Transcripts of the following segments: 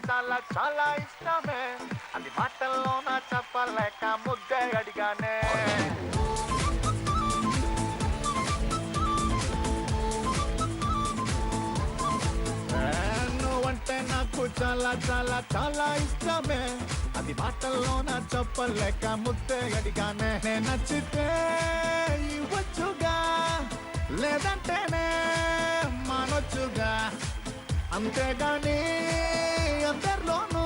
చాలా చాలా ఇష్టమే, అది మాటల్లోన చెప్పలేక ముద్దే అడిగానే. నువ్వంటే నాకు చాలా చాలా చాలా ఇష్టమే, అది మాటల్లోన చెప్పలేక ముద్దే అడిగానే. నేను నచ్చితే ఇవ్వచ్చుగా, లేదంటేనే మానొచ్చుగా, అంతేగాని అందరిలోనూ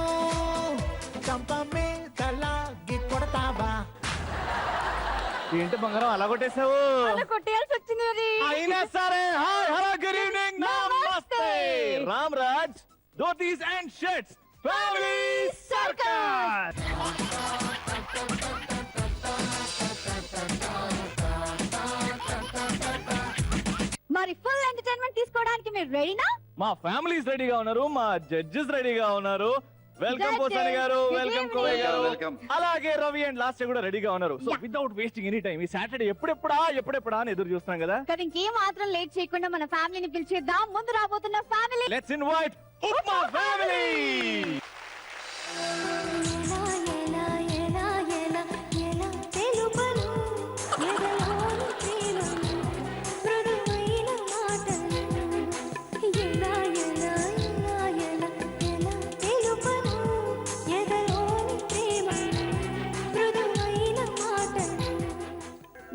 చంప మీదలాగి కొడతావా? ఏంటి బంగారం అలా కొట్టేసావు? కొట్టేయాల్సి వచ్చింది మరి. అయినా సరే హాయ్ హలో గుడ్ ఈవినింగ్ నమస్తే. Ram Raj dhotis and shirts family circus. మరి ఫుల్ ఎంటర్టైన్మెంట్ తీసుకోవడానికి మీరు రెడీనా? మా ఫ్యామిలీస్ రెడీగా ఉన్నారు, మా జడ్జెస్ రెడీగా ఉన్నారు. వెల్కమ్ పోసాని గారు, వెల్కమ్ కోవయ్య గారు, అలాగే రవి అండ్ లాస్ట్ కూడా రెడీగా ఉన్నారు. So without wasting any time ఈ సాటర్డే ఎప్పుడెప్పుడా అని ఎదురు చూస్తున్నాం కదా. కదా ఇంకేం మాత్రం లేట్ చేయకుండా మన ఫ్యామిలీని పిలిచేద్దాం. ముందు రాబోతున్న family, let's invite upma family.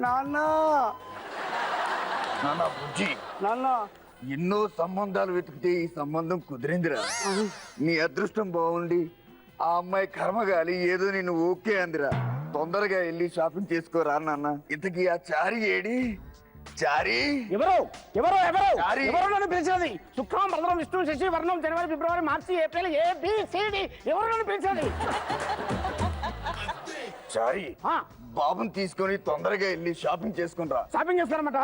నాన్న నాన్న బుజ్జి, నాన్న ఎన్నో సంబంధాలు వెతికితే ఈ సంబంధం కుదిరిందిరా. నీ అదృష్టం బాగుండి ఆ అమ్మాయి కర్మగాలి ఏదో నేను ఓకే అందిరా. తొందరగా వెళ్ళి షాపింగ్ చేసుకోరా నాన్న. ఇంతకీ ఆ చారి ఏడి? చారి ఎవరు ఎవరు ఎవరు చారి. ఎవరు నన్ను పిలిచేది? శుక్రం భద్రం విష్ణు శశి వర్ణం జనవరి ఫిబ్రవరి మార్చి ఏప్రిల్ ABCD ఎవరు నన్ను పిలిచేది? చారి, ఆ, బాబుని తీసుకొని తొందరగా వెళ్ళి షాపింగ్ చేసుకుని రా. షాపింగ్ చేస్తారన్నమాట.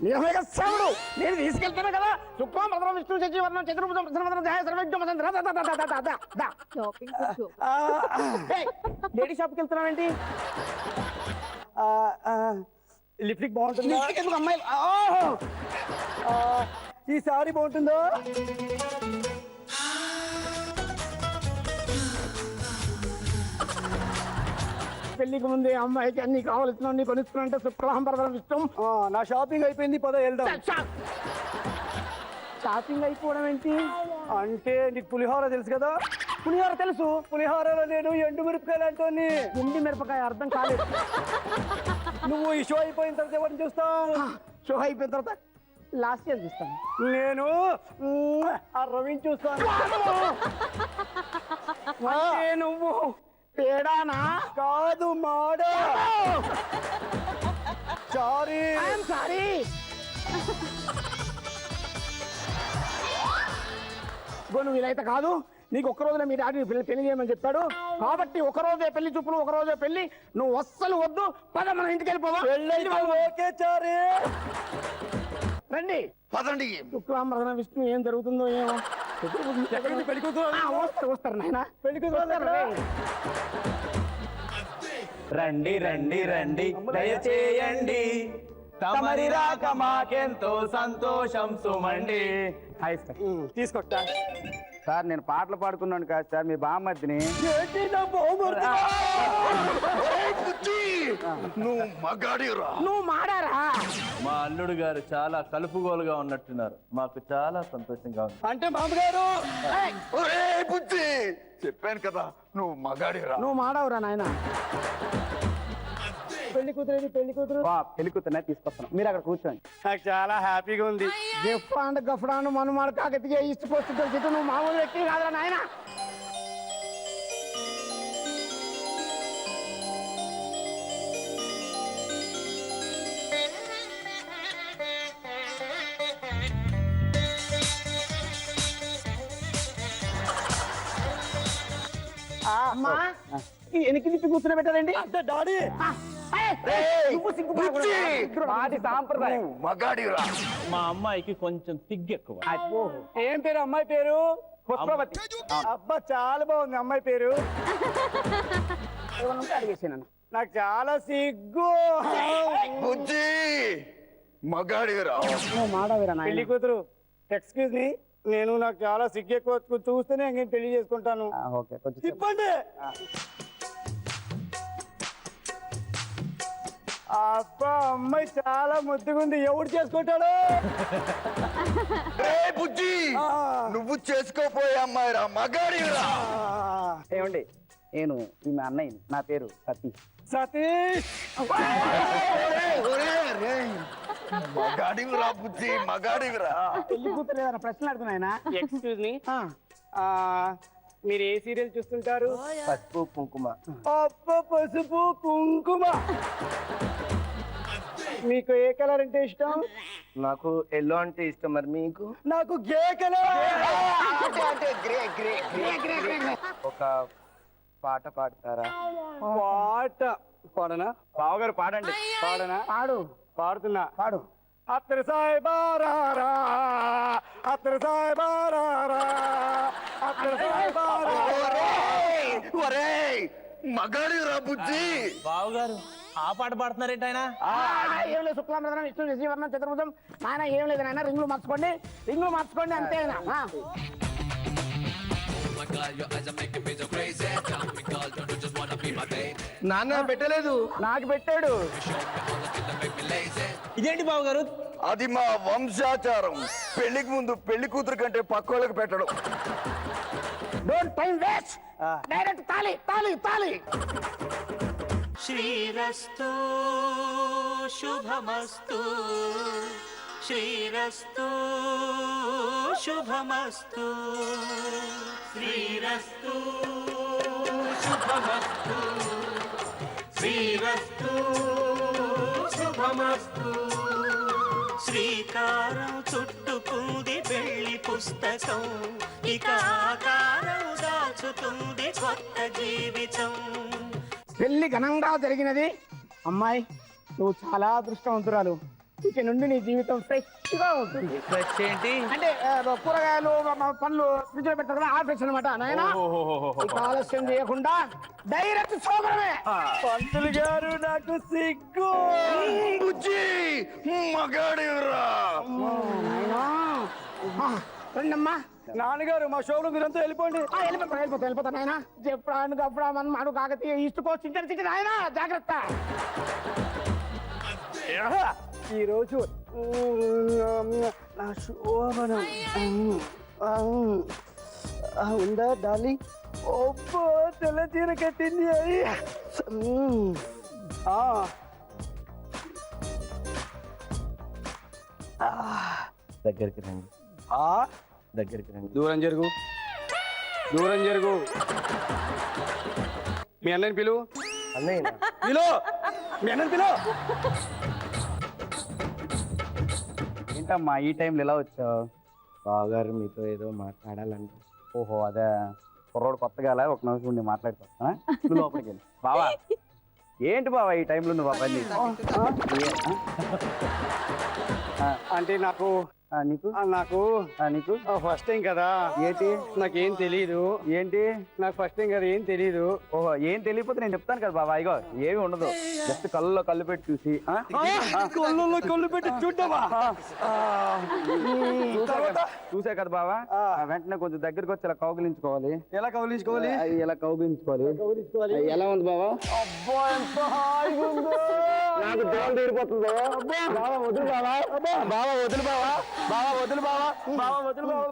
నిజమేగా శివుడు, నేను తీసుకెళ్తాను కదా. శుక్రం భద్రం విష్ణు శశి వర్ణం చతుర్భుజం ప్రసన్నవదనం ధ్యాయ సర్వజ్ఞం వసంత దా దా దా దా దా దా. లేడీ షాప్కి వెళ్తున్నావేంటి? లిప్స్టిక్ బాగుంటుందా? ఎందుకు అమ్మాయి ఈ సారీ బాగుంటుందో? పెళ్లికి ముందే అమ్మాయికి అన్ని కావాల్సిన కొనిస్తున్నా శుక్లాంబరం ఇష్టం. నా షాపింగ్ అయిపోయింది, పద వెళ్దాం. షాపింగ్ అయిపోవడం ఏంటి అంటే, నీకు పులిహోర తెలుసు కదా? పులిహోర తెలుసు. పులిహోరలో నేను ఎండు మిరపకాయలు అంటోని. ఎండి మిరపకాయ అర్థం కాలేదు. నువ్వు ఈ షో అయిపోయిన తర్వాత ఎవరిని చూస్తావు? షో అయిపోయిన తర్వాత లాస్ట్ ఇయర్ చూస్తాను. నేను ఆ రవిని చూస్తాను. నువ్వు తేడానా? కాదు మాడా. Sorry sorry. నువ్వు ఇలా అయితే కాదు. నీకు ఒక్క రోజున మీ డాడీ పెళ్లి చేయమని చెప్పాడు కాబట్టి ఒక రోజే పెళ్లి చూపులు, ఒక రోజే పెళ్లి. నువ్వు అస్సలు వద్దు, పద మన ఇంటికి వెళ్ళిపోవా. రండి పదండి. శుక్లాంబరదన విష్ణు ఏం జరుగుతుందో ఏమో. పెళ్లి కూతురు వస్తారు నాయన. పెళ్లి కూతురు రండి రండి రండి దయచేయండి, తమరి రాక మాకెంతో సంతోషం సుమండి. తీసుకొట్టా సార్, నేను పాటలు పాడుకున్నాను కాదు సార్, మీ బామ్మర్దిని. నువ్వు మగాడిరా. నువ్వు మాడారా? మా అల్లుడు గారు చాలా కలుపుగోలుగా ఉన్నట్టున్నారు, మాకు చాలా సంతోషంగా ఉంది. అంటే మామగారు బుజ్జి, చెప్పాను కదా నువ్వు మగాడిరా. నువ్వు మాడవురా నాయన. పెళ్లి కూతురు పెళ్లి కూతురు పెళ్లి కూతురునే తీసుకొస్తాను, మీరు అక్కడ కూర్చోండి. నాకు చాలా హ్యాపీగా ఉంది. గఫ్రాండ్ గఫ్రాండ్ మనుమాడు కాకతీయ ఇష్టపోస్తు చెట్టు. నువ్వు మామూలు వ్యక్తి కాదురా నాయన. అమ్మా వెనక్కి తిప్పి కూర్చుని పెట్టారండి. డాడీ మాది సాంప్రదాయం. మగాడిరా. మా అమ్మాయికి కొంచెం సిగ్గు ఎక్కువ. ఏం పేరు అమ్మాయి పేరు? పుష్పవతి. అబ్బా చాలా బాగుంది అమ్మాయి పేరు. అడిగేసాను. నాకు చాలా సిగ్గు. బుజ్జి మగాడిరా. మాడవిరా పెళ్లి కూతురు. ఎక్స్క్యూజ్ మీ, నేను నాకు చాలా సిగ్గెక్కువ చూస్తేనే నేను పెళ్లి చేసుకుంటాను. ఓకే కొంచెం తిప్పండి. అబ్బా అమ్మాయి చాలా ముద్దుగుంది, ఎవడు చేసుకుంటాడు? రే బుజ్జి, నువ్వు చేసుకోపోయే అమ్మాయిరా, మగాడిరా. ఏమండి, నేను ఈమె అన్నయ్య, నా పేరు సతీష్. సతీష్ మగాడివిరా బుజ్జి, మగాడివిరా. పెళ్లి కూతురు ఏదైనా ప్రశ్నలు అడుగుతున్నాయన? ఎక్స్క్యూజ్ మీ, మీరు ఏ సీరియల్ చూస్తుంటారు? పసుపు కుంకుమ. అబ్బ పసుపు కుంకుమ. మీకు ఏ కలర్ అంటే ఇష్టం? నాకు ఎల్లో అంటే ఇష్టం. మరి మీకు? నాకు గే కలర్. ఒక పాట పాడతారా? పాట పాడనా? బావగారు పాడండి. పాడనా? పాడు. పాడుతున్నా. పాడు. అత్తరు సాయిబారా, అత్తరు సాయిబారా, అత్తరు సాయిబారా. ఒరేయ్, మగాడివిరా బుజ్జి. బావగారు ఆ పాట పాడుతున్నారేంటి ఆయన? ఏం లేదు, శుక్లాంబరం విష్ణు శశివర్ణం చతుర్భుజం. ఆయన ఏం లేదు నాయన, రింగులు మార్చుకోండి అంతే. నాన్న పెట్టలేదు, నాకు పెట్టాడు. ఇదేంటి బావగారు? అది మా వంశాచారం. పెళ్లికి ముందు పెళ్లి కూతురు కంటే పక్కోళ్ళకి పెట్టడం. డోంట్ టైం వేస్ట్, డైరెక్ట్ తాళి తాళి తాళి. శ్రీరస్తు శుభమస్తు, శ్రీరస్తు శుభమస్తు, శ్రీరస్తు శుభమస్తు, శ్రీరస్తు శుభమస్తు. శ్రీకారం చుట్టుకుంది పెళ్లి పుస్తకం, ఇక ఆకారం దాచుతుంది కొత్త జీవితం. పెళ్లి ఘనంగా జరిగినది. అమ్మాయి, నువ్వు చాలా అదృష్టవంతురాలు. ఇక నుండి నీ జీవితం ఫ్రెష్ గా ఉంటుంది. ఫ్రెష్ ఏంటి? అంటే కూరగాయలు పండ్లు ఫ్రిడ్జ్ లో పెట్టారు కదా, ఆ ఫ్రెష్ అనమాట నాయన. ఇక ఆలస్యం చేయకుండా డైరెక్ట్ సోమరమే. పంతులు గారు నాకు సిగ్గు. బుజ్జి, మగాడివిరా. నాయనా, రండమ్మా. నాన్నగారు మా షోలో మీరంతా వెళ్ళిపోండి. వెళ్ళిపోతా నాయన. చెప్పడానికి అప్పుడు మాడు Kakatiya east Coast inter city నాయన, జాగ్రత్త. ఈ రోజు నా శోభనం ఉందా డార్లింగ్? ఒప్పో తెల్ల చీర కట్టింది అయ్యి. దగ్గరికి రండి, దగ్గరికి రండి. దూరం జరుగు, దూరం జరుగు. మీ అన్నని పిలు. అన్నయ్య పిలు, మీ అన్నని పిలు. ఏంటమ్మా ఈ టైంలో ఎలా వచ్చావు? బావగారు మీతో ఏదో మాట్లాడాలంట. ఓహో అదే, కుర్రోడు కొత్తగా అలా ఒక నిమిషం ఉండి మాట్లాడుతున్నా. లోపలికి వెళ్ళి బావా, ఏంటి బావా ఈ టైంలో నువ్వు అబ్బాయి? అంటే నాకు నీకు నాకు నీకు ఫస్ట్ టైం కదా. ఏంటి? నాకేం తెలీదు. ఏంటి? నాకు ఫస్ట్ టైం కదా, ఏం తెలీదు. ఓహో, ఏం తెలియకపోతే నేను చెప్తాను కదా బాబా. ఇగో ఏమి ఉండదు, జస్ట్ కళ్ళలో కళ్ళు పెట్టి చూసి కళ్ళల్లో కళ్ళు పెట్టి చూడ్డావా? చూసా కదా బావా, వెంటనే కొంచెం దగ్గరికి వచ్చి ఇలా కౌగిలించుకోవాలి. ఎలా కౌలించుకోవాలి? ఇలా కౌగిలించుకోవాలి. ఎలా ఉంది బావా? అబ్బా ఎంత హాయిగా ఉందో. నాకు దోమ తీరిపోతుంది. బావా వదులు బావా, బావా వదులు బావా, బావా వదులు బావా, బావా వదులు బావా,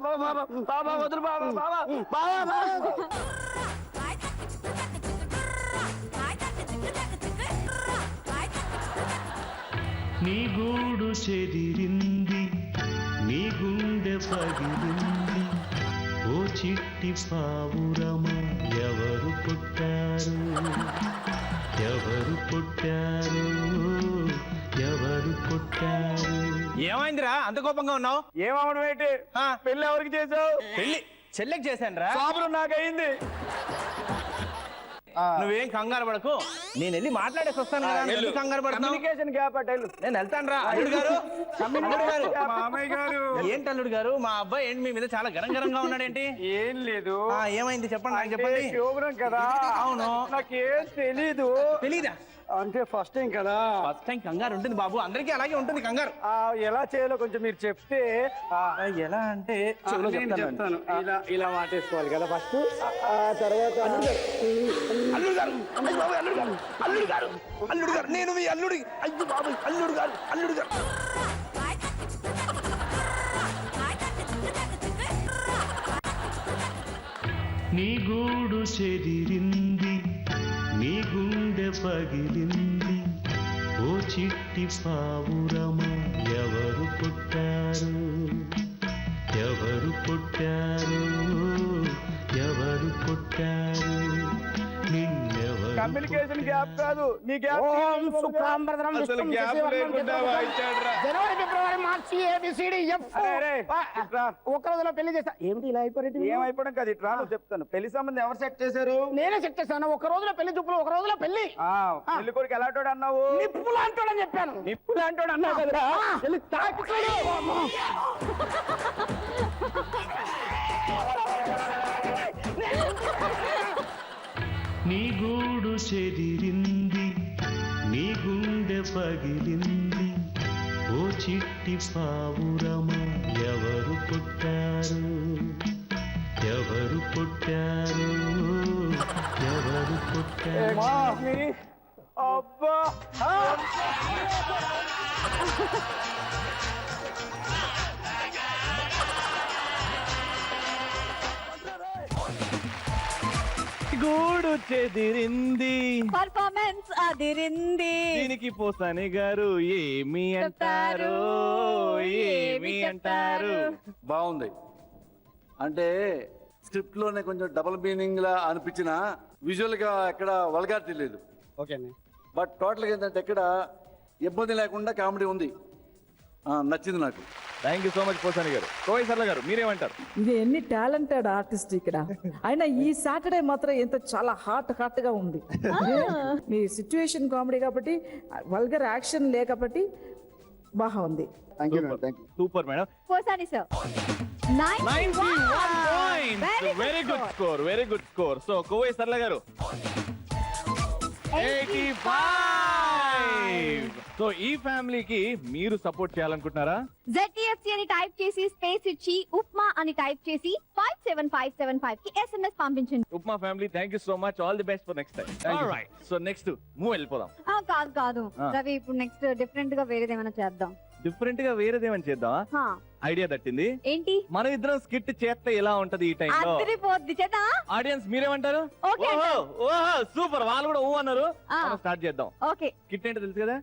బావా వదులు బావా, బావా బావా. నీ గూడు చెదిరింది, నీ గుండె పగిలింది, ఓ చిట్టి పావురమ ఎవరు పుట్టారు, ఎవరు పుట్టారు, ఎవరు పుట్టారు. ఏమైందిరా అంత కోపంగా ఉన్నావు? ఏమవడం ఏంటి? పెళ్లి ఎవరికి చేసావు? పెళ్లి చెల్లెకి చేశాను రా. సాబరం నాకయింది. నువ్వేం కంగారు పడకు, నేను వెళ్ళి మాట్లాడేసి వస్తాను కదా. ఎందుకు కంగారు పడుతున్నావు? కమ్యూనికేషన్ గ్యాప్ అటైలు. నేను వెళ్తాను రా. అల్లుడు గారు, అల్లుడు గారు, మామయ్య గారు. ఏంటి అల్లుడు గారు, మా అబ్బాయి ఏంటి మీ మీద చాలా గరంగరంగా ఉన్నాడేంటి? ఏం లేదు. ఏమైంది చెప్పండి, నాకు చెప్పండి. శోభనం కదా. అవును. నాకేం తెలీదు. తెలీదా? అంటే ఫస్ట్ టైం కదా ఫస్ట్ టైం కంగారు ఉంటుంది బాబు, అందరికీ అలాగే ఉంటుంది కంగారు. ఎలా చేయాలో కొంచెం మీరు చెప్తే ఎలా అంటే నేను చెప్తాను. ఇలా ఇలా మాటేసుకోవాలి కదా ఫస్ట్, తర్వాత అల్లుడు గారు, అయ్య బాబు, అల్లుడు గారు, అల్లుడు గారు, అల్లుడు గారు, నేను మీ అల్లుడి, అయ్యో బాబు, అల్లుడు గారు, అల్లుడు గారు. నీ గూడు చెదిరింది, నీ గుండె పగిలింది, ఓ చిట్టి పావురమ ఎవరు పుట్టారు, ఎవరు పుట్టారు, ఎవరు పుట్టారు, నిన్నెవరు కమ్యూనికేషన్ గ్యాప్ కాదు, నీ గ్యాప్. ఓం శుక్లాంబరధరం అసలు విష్ణుం గ్యాప్ శశివర్ణం లేకుండా చతుర్భుజం. వాయించాడురా. జనవరి ఫిబ్రవరి మార్చి ఏబిసిడి ఎఫ్ ఒక్క రోజులో పెళ్లి చేస్తా. ఏమిటి ఇలా అయిపోయింది? ఏమైపోవడం కాదు, ఇట్లా నువ్వు చెప్తాను. పెళ్లి సంబంధం ఎవరు సెట్ చేశారు? నేనే చెక్ చేస్తాను. ఒక రోజులో పెళ్లి చూపులు, ఒక రోజులో పెళ్లి. పెళ్లి కొడుకు ఎలాంటోడు అన్నావు? నిప్పులు అంటాడని చెప్పాను. నిప్పులు అంటోడు అన్నావు కదరా. వెళ్ళి తాకి చూడు. నీ గూడు చెదిరింది, నీ గుండె పగిలింది, ఓ చిట్టి పావురమ ఎవరు పుట్టారు, ఎవరు పుట్టారు, ఎవరు పుట్టారు. అబ్బా గూడు చెదిరింది, పర్ఫార్మెన్స్ అదిరింది. దీనికి పోసాని గారు ఏమి అంటారు, ఏమి అంటారు? బాగుంది. అంటే స్క్రిప్ట్ లోనే కొంచెం డబుల్ మీనింగ్ లా అనిపించిన, విజువల్ గా ఎక్కడ వల్గారిటీ లేదు. ఓకే బట్ టోటల్ గా ఏంటంటే ఎక్కడ ఇబ్బంది లేకుండా కామెడీ ఉంది. నచ్చింది నాకు. Thank you so much Posani గారు. కోవై సర్ల గారు మీరేమంటారు? ఇది ఎన్ని టాలెంటెడ్ ఆర్టిస్ట్ ఇక్కడ. అయినా ఈ సాటర్డే మాత్రం ఎంత చాలా హాట్ గా ఉంది. మీ సిచ్యువేషన్ కామెడీ కాబట్టి, వల్గర్ యాక్షన్ లేకపోతే బాగా ఉంది. Thank you madam, thank you. Super madam. Posani sir 91 points. Very good score, very good score. So Kovai Sarla గారు 85. సో ఈ ఫ్యామిలీకి మీరు సపోర్ట్ చేయాలనుకుంటున్నారా? ZTFC అని టైప్ చేసి స్పేస్ ఇచ్చి ఉప్మా అని టైప్ చేసి 57575 కి SMS పంపించండి. Upma family thank you so much. All the best for next time. Alright, so next move వెళ్ళిపోదాం. కాదు కాదు రవి, ఇప్పుడు నెక్స్ట్ డిఫరెంట్ గా వేరేదేమైనా చేద్దాం. డిఫరెంట్ గా వేరేదేమని చేద్దామా? ఐడియా తట్టింది. ఏంటి? మనం ఇద్దరం స్కిట్ చేస్తే ఎలా ఉంటది ఈ టైంలో? అదిరిపోద్ది చేద్దా? ఆడియన్స్ మీరేమంటారు? ఓకే సూపర్, వాళ్ళు కూడా ఊ అన్నారు. స్టార్ట్ చేద్దాం. ఓకే, స్కిట్ ఏంటో తెలుసు కదా,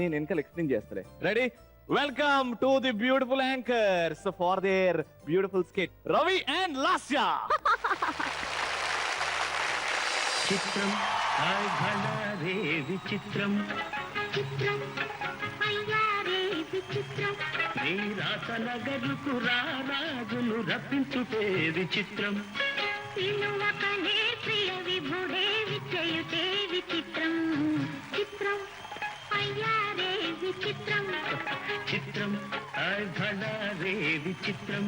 నేను వెనకాల ఎక్స్ప్లెయిన్ చేస్తాలే. Ready? Welcome to the beautiful anchors for their beautiful skit, Ravi and Lasya. చిత్రం రే విచిత్రం, నీ రాసన గరుకు రాజును రప్పించుటే విచిత్రం, ప్రియ విభుడే విచయుతే విచిత్రం, చిత్రం అయ్యారే విచిత్రం, చిత్రం రే విచిత్రం.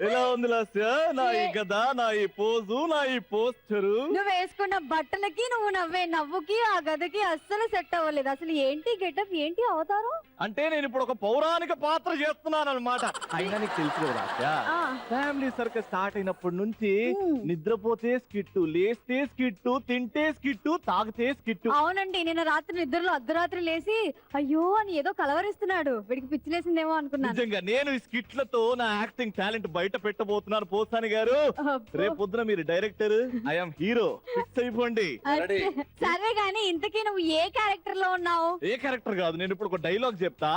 ఎలా ఉంది లాస్య? నా ఈ గద, నా ఈ పోజు, నా ఈ పోస్టరు. నువ్వు వేసుకున్న బట్టలకి, నువ్వు నవ్వే నవ్వుకి, ఆ గదకి అస్సలు సెట్ అవ్వలేదు. అసలు ఏంటి గెటప్, ఏంటి అవతారం? అంటే నేను ఇప్పుడు ఒక పౌరాణిక పాత్ర చేస్తున్నాను అనమాట. అయినా నీకు తెలుసు కదా లాస్య, ఫ్యామిలీ సర్కస్ స్టార్ట్ అయినప్పటి నుంచి నిద్రపోతే స్కిట్టు, లేస్తే స్కిట్టు, తింటే స్కిట్టు, తాగితే స్కిట్టు. అవునండి, నిన్న రాత్రి నిద్రలో అర్ధరాత్రి లేసి అయ్యో అని ఏదో కలవరిస్తున్నాడు. వీడికి పిచ్చిలేసిందేమో అనుకున్నాను. నిజంగా నేను ఈ స్కిట్లతో నా యాక్టింగ్ టాలెంట్ బయట పెట్టబోతున్నాను పోసాని గారు. రేపు పొద్దున మీరు డైరెక్టర్, ఐఎమ్ హీరో. ఫిక్స్ అయిపోండి. సరే గానీ ఇంతకీ నువ్వు ఏ క్యారెక్టర్ లో ఉన్నావు? ఏ క్యారెక్టర్ కాదు, నేను ఇప్పుడు ఒక డైలాగ్ చెప్తా,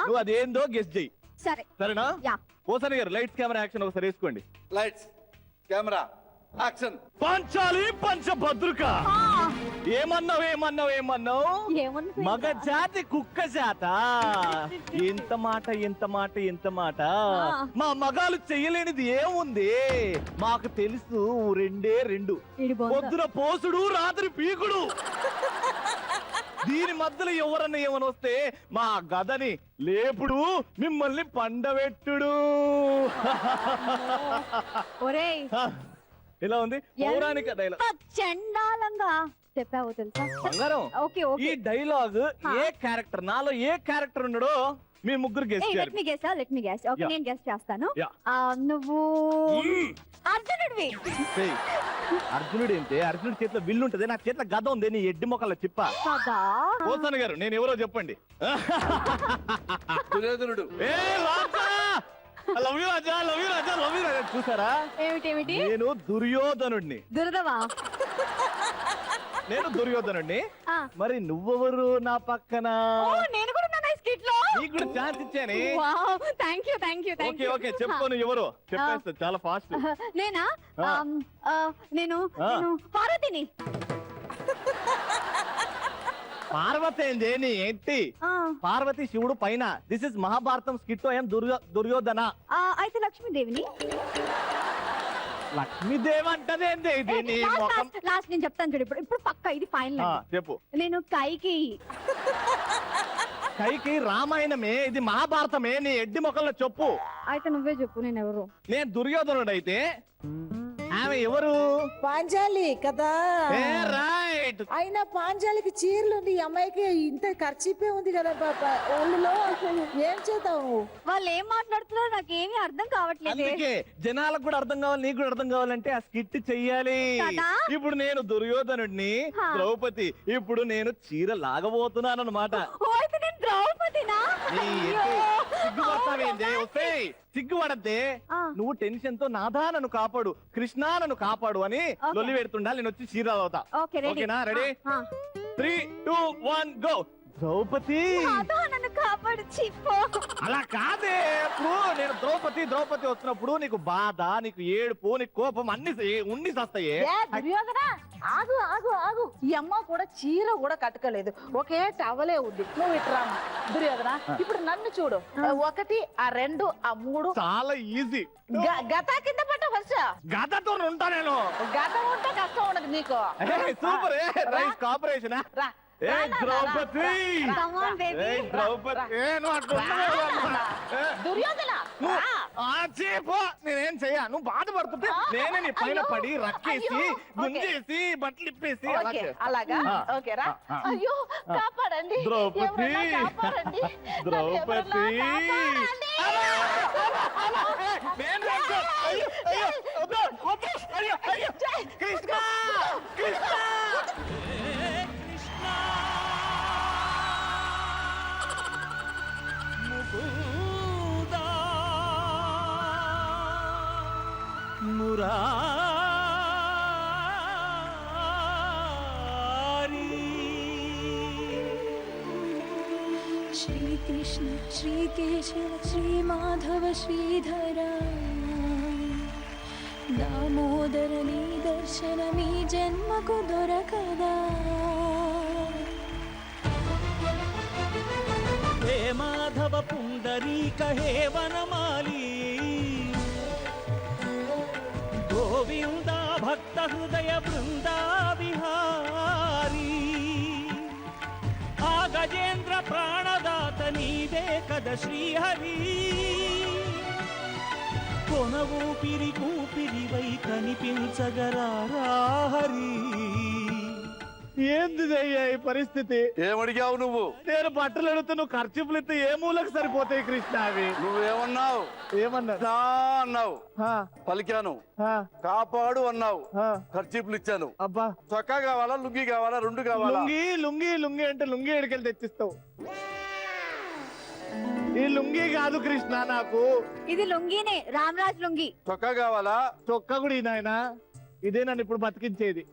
నువ్వు అదేందో గెస్ చెయ్యి. సరే సరేనా? యా. పోసాని గారు లైట్స్ కెమెరా యాక్షన్ ఒకసారి వేసుకోండి. Lights camera action. పంచాలి పంచభద్రుక. ఏమన్నావు ఏమన్నావు ఏమన్నావు? ఏమన్నా మగ జాతి కుక్క జాత. ఎంత మాట ఎంత మాట ఎంత మాట. మా మగాలు చెయ్యలేనిది ఏముంది? మాకు తెలుసు రెండే రెండు, పొద్దున పోసుడు, రాత్రి పీకుడు. దీని మధ్యలో ఎవరన్నా ఏమని వస్తే మా గదని లేపుడు, మిమ్మల్ని పండబెట్టుడు. ఒరేయ్ ఇలా ఉంది పౌరాణిక డైలాగ్. చండాలంగా చెప్పావో తెలుసా? బంగారం, ఓకే ఈ ఓకే. డైలాగ్ ఏ క్యారెక్టర్, నాలో ఏ క్యారెక్టర్ ఉన్నాడో మీ ముగ్గురు guest let me guess, let me guess. Okay, Yeah. నేను గెస్ చేస్తాను. Yeah. నువ్వు అర్జునుడివి. అర్జునుడు ఏంటి? అర్జునుడి చేతిలో విల్లు ఉంటది, నా చేతిలో గద ఉంది, నీ ఎడ్డి మొక్కల చిప్ప. కదా. పోసాను గారు, నేను ఎవరో చెప్పండి. దుర్యోధనుడు. ఏ రాజా! Love you, Raja, love you, Raja, love you, రాజా. చూసారా, ఏమిటి నేను దుర్యోధనుడిని. దురదవా? నేను దుర్యోధనుడిని. ఆ. మరి నువ్వెవరు నా పక్కన? ఓ, నేను కూడా ఉన్నాను ఈ స్కిట్ లో. నీకు కూడా ఛాన్స్ ఇచ్చాని. Wow, thank you thank you okay thank you. Okay, చెప్పుకోను ఎవరు చెప్పేస్తా చాలా ఫాస్ట్. నేనా? ఆ. నేను ఆ. నేను పార్వతిని. పార్వతి ఏంది నీ ఏంటి? పార్వతి శివుడు పైన. This is Mahabharatam skit. I'm Duryodhana. అయితే లక్ష్మీదేవిని. లక్ష్మీదేవి అంటదేంది ఇది నీ ముఖం? లాస్ట్ నేను చెప్తాను చూడు. ఇప్పుడు పక్క ఇది ఫైనల్. చెప్పు. నేను కైకేయి. కైకి రామాయణమే, ఇది మహాభారతమే, నీ ఎడ్డి మొక్కల్లో చెప్పు. అయితే నువ్వే చెప్పు, నేను ఎవరు? నేను దుర్యోధనుడు అయితే ఆమె ఎవరు? పాంచాలి కదా. ఏ రైట్. అయినా పాంచాలికి చీరలు ఉంది, ఈ అమ్మాయికి ఇంత ఖర్చిపే ఉంది కదా పాప ఒళ్ళులో. ఏం చేద్దాము? వాళ్ళు ఏం మాట్లాడుతున్నారో నాకు ఏమీ అర్థం కావట్లేదు. అందుకే జనాలకు కూడా అర్థం కావాలి, నీకు కూడా అర్థం కావాలంటే ఆ స్కిట్ చెయ్యాలి. కదా? ఇప్పుడు నేను దుర్యోధనుడిని, హా. ద్రౌపది. ఇప్పుడు నేను చీర లాగబోతున్నాను అనమాట. ఓ, అయితే నేను ద్రౌపదినా? అయ్యో. సిగ్గుపడతావేందే? వస్తే సిగ్గుపడద్దే. ఆ. నువ్వు టెన్షన్ తో నాదా నన్ను కాపాడు, కృష్ణ నన్ను కాపాడు అని ఓకే. లొల్లి పెడుతుండా. నేను వచ్చి చీర అవుతా. Okay, ready. ఓకేనా? రెడీ? ఆ. 3, 2, 1 గో. ద్రౌపది. నాతో నన్ను కాపాడు చిప్పో. అలా కాదే. ఇప్పుడు నేను ద్రౌపది వచ్చినప్పుడు నీకు బాధ, నీకు ఏడుపు, నీకు కోపం అన్ని ఉండి వస్తాయి. ఏ దుర్యోధన, ఆగు ఆగు ఆగు. ఈ అమ్మ కూడా చీర కూడా కట్టుకోలేదు, ఒకే టవలే ఉంది. నువ్వు ఇట్రామా దుర్యోధన. ఇప్పుడు నన్ను చూడు. 1, 2, 3. చాలా ఈజీ. గత కింద పట్ట వర్ష. గదతో ఉంటా నేను. గత ఉంటే కష్టం ఉండదు నీకు. సూపర్. Rice cooperation. రా. ఏ ద్రౌపది. Come on, baby. ఏ ద్రౌపది. ఏ నువ్వు అట్లా ఉండవు. ఏ, దుర్యోధన నువ్వు రా. చేపో. నేనేం చెయ్యా, నువ్వు బాధపడుతుంటే నేనే నీ పైన అయ్యో, పడి రక్కేసి అయ్యో, గుంజేసి బట్టలు ఇప్పేసి అలా ఓకే, చేస్తా. అలాగా. ఆ, ఓకే రా. ఆ, ఆ. అయ్యో, కాపాడండి. ద్రౌపది. ఎవరన్నా కాపాడండి. ద్రౌపది. కాపాడండి. నేను రంగు. అయ్యో, అయ్యో, వద్దు, వద్దు. అయ్యో, అయ్యో. కృష్ణ, కృష్ణ. శ్రీకృష్ణ శ్రీకేశవ శ్రీమాధవ శ్రీధర దామోదర నీ దర్శనమీ జన్మకు దొరకదా. హే మాధవ పుండరీక హే వనమాలి గోవింద భక్త హృదయ బృందా విహారీ ఆ గజేంద్ర ప్రాణదాత నీవే కద శ్రీహరి కొన ఊపిరి కూపిరివై కనిపించగరారా హరి. ఏంది అయ్యా ఈ పరిస్థితి? ఏమడిగావు నువ్వు? నేను బట్టలు అడుగుతూ నువ్వు ఖర్చులు ఇస్తే ఏ మూలకు సరిపోతాయి కృష్ణ అవి? నువ్వేమన్నావు? ఏమన్నా నా అన్నావు, పలికాను. కాపాడు అన్నావు, ఖర్చీపులు ఇచ్చాను. అబ్బా, చొక్కా కావాలా, లుంగి కావాలా, రెండు కావాలా? లుంగి లుంగి లుంగి అంటే లుంగి ఎడికెళ్ళి తెచ్చిస్తావు. ఈ లుంగి కాదు కృష్ణ నాకు. ఇది లుంగినే, రామరాజ్ లుంగి. చొక్కా కావాలా? చొక్కా కూడా ఈ నాయన. ఇదే నన్ను ఇప్పుడు బతికించేది.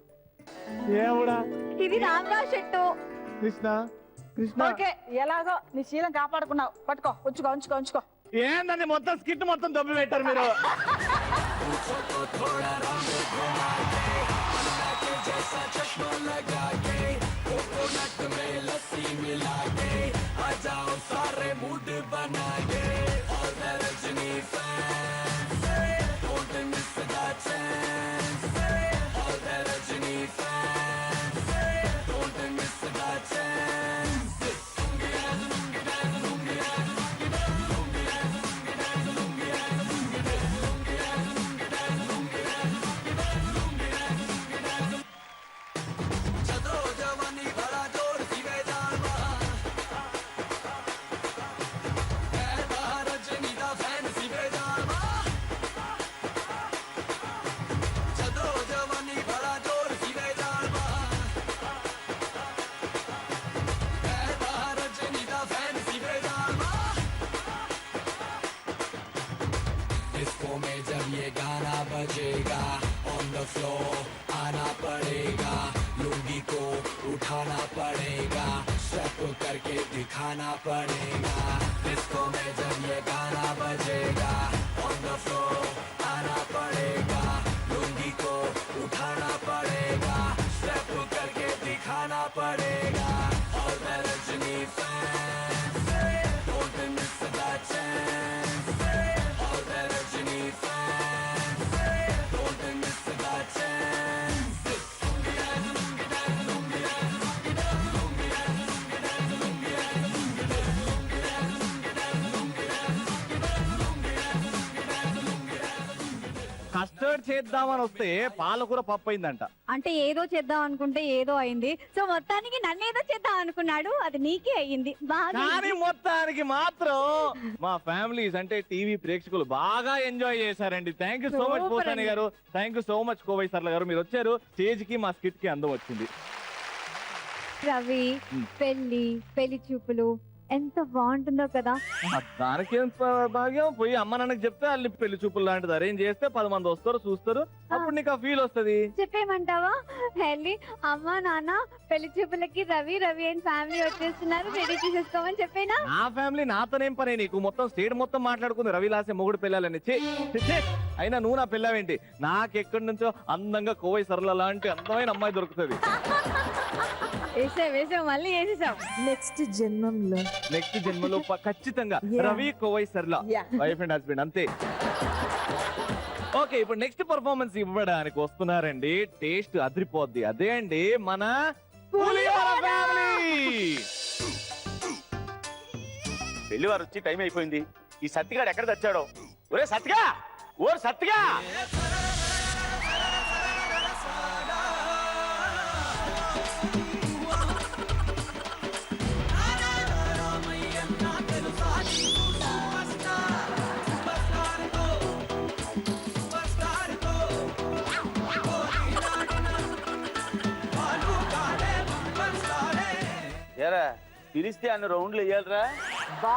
ఏవుడా, ఇది రామరాజ్ షర్టు. కృష్ణ, కృష్ణ. ఓకే, ఎలాగో నీ శీలం కాపాడుకున్నావు. పట్టుకో, ఉంచుకో ఉంచుకో ఉంచుకో. ఏందని మొత్తం స్కిట్ మొత్తం దొబ్బి పెట్టారు మీరు. उठाना पड़ेगा स्टेप करके दिखाना पड़ेगा डिस्को में जब ये गाना बजेगा ऑन द फ्लोर आना पड़ेगा लुंगी को उठाना पड़ेगा स्टेप करके दिखाना पड़ेगा और मैं Rajni fan don't miss that chance और मैं Rajni fan don't miss that chance custard చేద్దామని వస్తే పాలకూర పప్పు అయిందంట. అంటే ఏదో చేద్దాం అనుకుంటే ఏదో అయింది. సో మొత్తానికి నన్ను ఏదో చేద్దాం అనుకున్నాడు, అది నీకే అయ్యింది. బాగా కానీ మొత్తానికి మాత్రం మా ఫ్యామిలీస్ అంటే టీవీ ప్రేక్షకులు బాగా ఎంజాయ్ చేశారండి. Thank you so much Super Posani అండి. గారు, thank you so much Kovai Sarla గారు, మీరు వచ్చారు. స్టేజ్ కి మా స్కిట్ కి అందం వచ్చింది. రవి పెళ్లి చూపులు ఎంత బాగుంటుందో కదా. దానికి భాగ్యం పోయి అమ్మ నాన్నకి చెప్తే వాళ్ళు పెళ్లి చూపులు లాంటిది అరేంజ్ చేస్తే 10 మంది వస్తారు చూస్తారు, అప్పుడు నీకు ఆ ఫీల్ వస్తది. చెప్పేమంటావా? వెళ్ళి అమ్మ నాన్న పెళ్లి చూపులకి రవి అండ్ ఫ్యామిలీ వచ్చేస్తున్నారు, రెడీ చేసేసుకోమని చెప్పేనా? నా ఫ్యామిలీ నాతోనేం పని, నీకు మొత్తం స్టేట్ మొత్తం మాట్లాడుకుంది రవి లాసే మొగుడు పిల్లలని. అయినా నువ్వు నా పిల్లవేంటి? నాకెక్కడి నుంచో అందంగా కోవై సరళ లాంటి అందమైన అమ్మాయి దొరుకుతుంది. వేసావు మళ్ళీ వేసేసావు. నెక్స్ట్ జన్మలో ఖచ్చితంగా Yeah. రవి కోవై సరళ Yeah. వైఫ్ అండ్ హస్బెండ్ అంతే. ఓకే, ఇప్పుడు నెక్స్ట్ పర్ఫార్మెన్స్ ఇవ్వడానికి వస్తున్నారండి. టేస్ట్ అదిరిపోద్ది. అదే అండి మన పులిహోర ఫ్యామిలీ. పెళ్లి వారు వచ్చి టైం అయిపోయింది. ఈ సత్తిగాడు ఎక్కడ తెచ్చాడో? ఒరే సత్తిగా, ఓ సత్తిగా! ఏరా పిలిస్తే అన్ని రౌండ్లు వేయాలరా? బా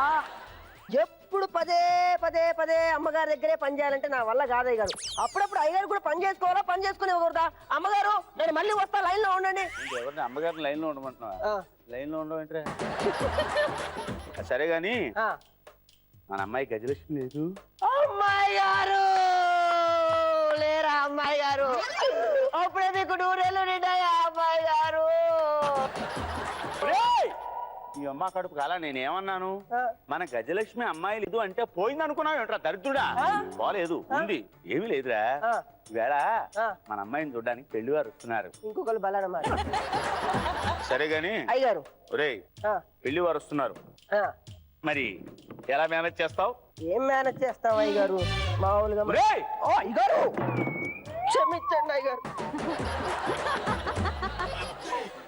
ఎప్పుడు పదే అమ్మగారి దగ్గరే పని చేయాలంటే నా వల్ల కాదయ్య గారు. అప్పుడప్పుడు అయ్యగారు కూడా పని చేసుకోవాలా, పని చేసుకునే ఇవ్వకూడదా? అమ్మగారు నేను మళ్ళీ వస్తా, లైన్ లో ఉండండి. ఎవరిని అమ్మగారిని లైన్ లో ఉండమంటున్నావా? లైన్ లో ఉండమంటే సరే గాని మన అమ్మాయి గజలక్ష్మి లేదు. అమ్మాయి గారు లేరా? అమ్మాయి గారు అప్పుడే మీకు 100 ఏళ్ళు నిండాయా? అమ్మాయి గారు ఈ అమ్మ కడుపు కాలా. నేనేమన్నాను? మన గజలక్ష్మి అమ్మాయి లేదు అంటే పోయింది అనుకున్నావు ఏంట్రా దరిద్రుడా? పోలేదు, ఉంది. ఏమీ లేదురా. ఈవేళ మన అమ్మాయిని చూడడానికి పెళ్లి వారు వస్తున్నారు. ఇంకొకరు బలనమాట. సరే గాని అయ్యారు ఒరేయ్, పెళ్లి వారు వస్తున్నారు, మరి ఎలా మేనేజ్ చేస్తావు? ఏం మేనేజ్ చేస్తావు అయ్య గారు? మామూలుగా అయ్యగారు క్షమించండి అయ్య గారు.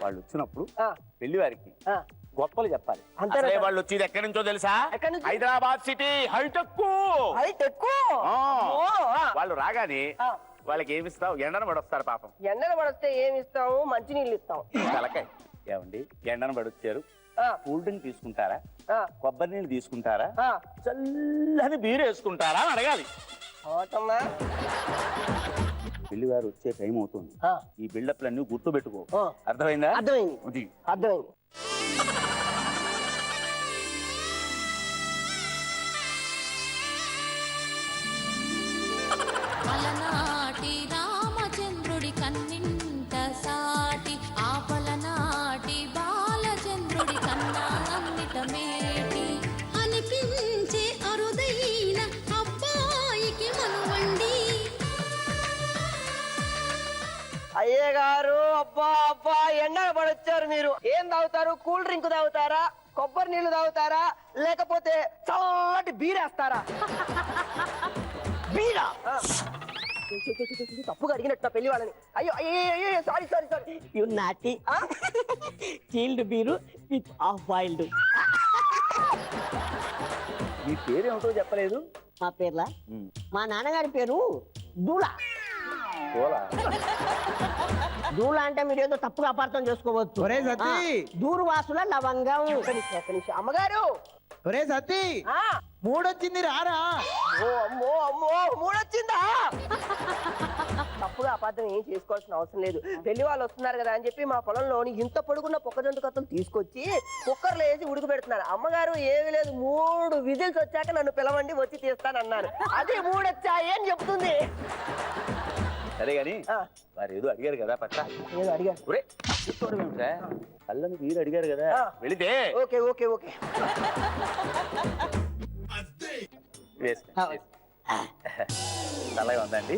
వాళ్ళు వచ్చినప్పుడు పెళ్లి వారికి గొప్పలు చెప్పాలి. అసలే వాళ్ళు వచ్చేది ఎక్కడి నుంచో తెలుసా? Hyderabad city hitech. వాళ్ళు రాగానే వాళ్ళకి ఏమి ఇస్తావు? ఎండను పడొస్తారు పాపం. ఎండను పడిస్తే ఏమి ఇస్తాము? మంచినీళ్ళు ఇస్తాం. తలకాయ ఏమండి, ఎండను పడొచ్చారు, కూల్ డ్రింక్ తీసుకుంటారా, కొబ్బరి నీళ్ళు తీసుకుంటారా, చల్లని బీరు వేసుకుంటారా అని అడగాలి. పెళ్లి వారు వచ్చే టైం అవుతుంది. ఈ బిల్డప్లన్నీ గుర్తు పెట్టుకో. అర్థమైందా? అర్థమైంది. అలనాటి రామచంద్రుడి కన్నింట సాటి, ఆపలనాటి బాలచంద్రుడి కన్నా అన్నిట మేటి అనిపించే అరుదైన అబ్బాయికి మనువండి. అయ్యే గారు అబ్బా ఎండలు పడొచ్చారు. మీరు ఏం తాగుతారు? కూల్ డ్రింక్ తాగుతారా, కొబ్బరి నీళ్లు తాగుతారా, లేకపోతే చల్లటి బీరేస్తారా? బీరా తప్పుగా అడిగినట్టు పెళ్లి వాళ్ళని. అయ్యో అయ్యో సారీ యు నాటి. Chilled beer with of boiled. నీ పేరేమిటో చెప్పలేదు. మా పేర్లా? మా నాన్నగారి పేరు దూలా. దూల అంటే మీరు ఏదో తప్పుగా అపార్థం చేసుకోవచ్చు. దూర్వాసుల లవంగం. అమ్మగారు ఒరే సతీ, మూడొచ్చింది రారా? అమ్మో మూడొచ్చిందా? తప్పుగా అపార్థం ఏం చేసుకోవాల్సిన అవసరం లేదు. పెళ్లి వాళ్ళు వస్తున్నారు కదా అని చెప్పి మా పొలంలోని ఇంత పొడుగున్న పొక్కజొంత కత్తలు తీసుకొచ్చి కుక్కర్లో వేసి ఉడికి పెడుతున్నారు. అమ్మగారు ఏమీ లేదు 3 విజిల్స్ వచ్చాక నన్ను పిలవండి వచ్చి తీస్తానన్నారు. అది 3 వచ్చాయి అని చెప్తుంది. సరే గాని వారు ఏదో అడిగారు కదా పట్ల ఏదో అడిగారు. కళ్ళని మీరు అడిగారు కదా వెళితే ఓకే ఓకే ఓకే అలాగే ఉందండి.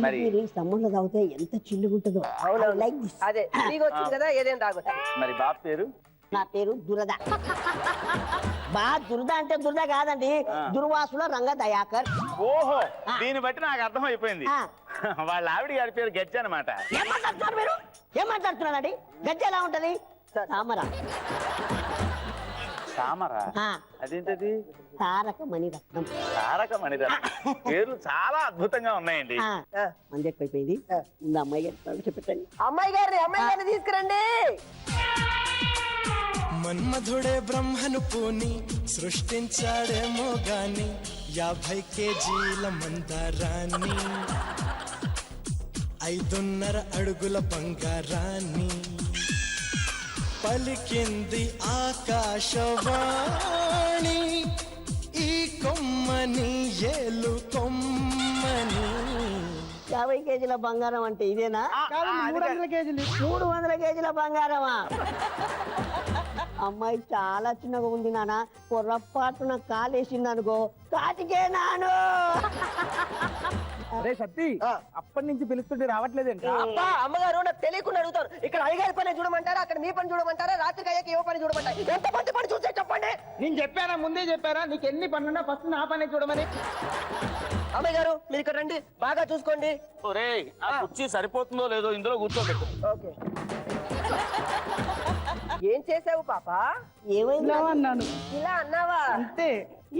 మరి సమ్మర్లో తాగితే ఎంత చిల్లుగుంటుందో. అదే నీకు వచ్చింది కదా ఏదేం తాగుతా. మరి బాబు పేరు? నా పేరు దురద. దురద అంటే దురద కాదండి, దుర్వాసుల రంగ దయాకర్. ఓహో, దీన్ని బట్టి నాకు అర్థం అయిపోయింది. వాళ్ళ ఆవిడ గారి పేరు గజ్జ అనమాట. ఏం మాట్లాడుతున్నారు మీరు? ఏం మాట్లాడుతున్నారండి? గజ్జ ఎలా ఉంటది? తామర. తామరా? అదేంటది? తారక మణిరత్నం. తారక మణిరత్నం పేర్లు చాలా అద్భుతంగా ఉన్నాయండి. మంది ఎక్కువైపోయింది. అమ్మాయి గారు చెప్పండి. అమ్మాయి గారిని తీసుకురండి. మన్మధుడే బ్రహ్మను పూని సృష్టించాడేమో గాని 50 కేజీల మందారాన్ని 5.5 అడుగుల బంగారాన్ని పలికింది ఆకాశవాణి ఈ కొమ్మని ఏలు కొమ్మని. 50 కేజీల బంగారం అంటే ఇదేనా? 300 కేజీలు. 300 కేజీల బంగారమా? అమ్మాయి చాలా చిన్నగా ఉంది నాన్న. పొరపాటున కాలేసింది అనుకో కాటికే నాను. అరే సత్తి, అప్పటి నుంచి పిలుస్తుంటే రావట్లేదండి. అమ్మగారు నాకు తెలియకుండా అడుగుతారు. ఇక్కడ అయ్యగారి పని చూడమంటారా, అక్కడ మీ పని చూడమంటారా, రాత్రికి అయ్యాక ఏ పని చూడమంటారు? ఎంత మంచి పని చూస్తే చెప్పండి. నేను చెప్పారా, ముందే చెప్పారా నీకు ఎన్ని పనులున్నా ఫస్ట్ నా పని చూడమని? అమ్మాయి గారు మీరు ఇక్కడ రండి, బాగా చూసుకోండి. ఒరేయ్, ఆ కుర్చీ సరిపోతుందో లేదో ఇందులో కూర్చోబెట్టు. ఓకే. ఏం చేసావు పాప? ఏమైంది అన్నాను. ఇలా అన్నావా? అంతే,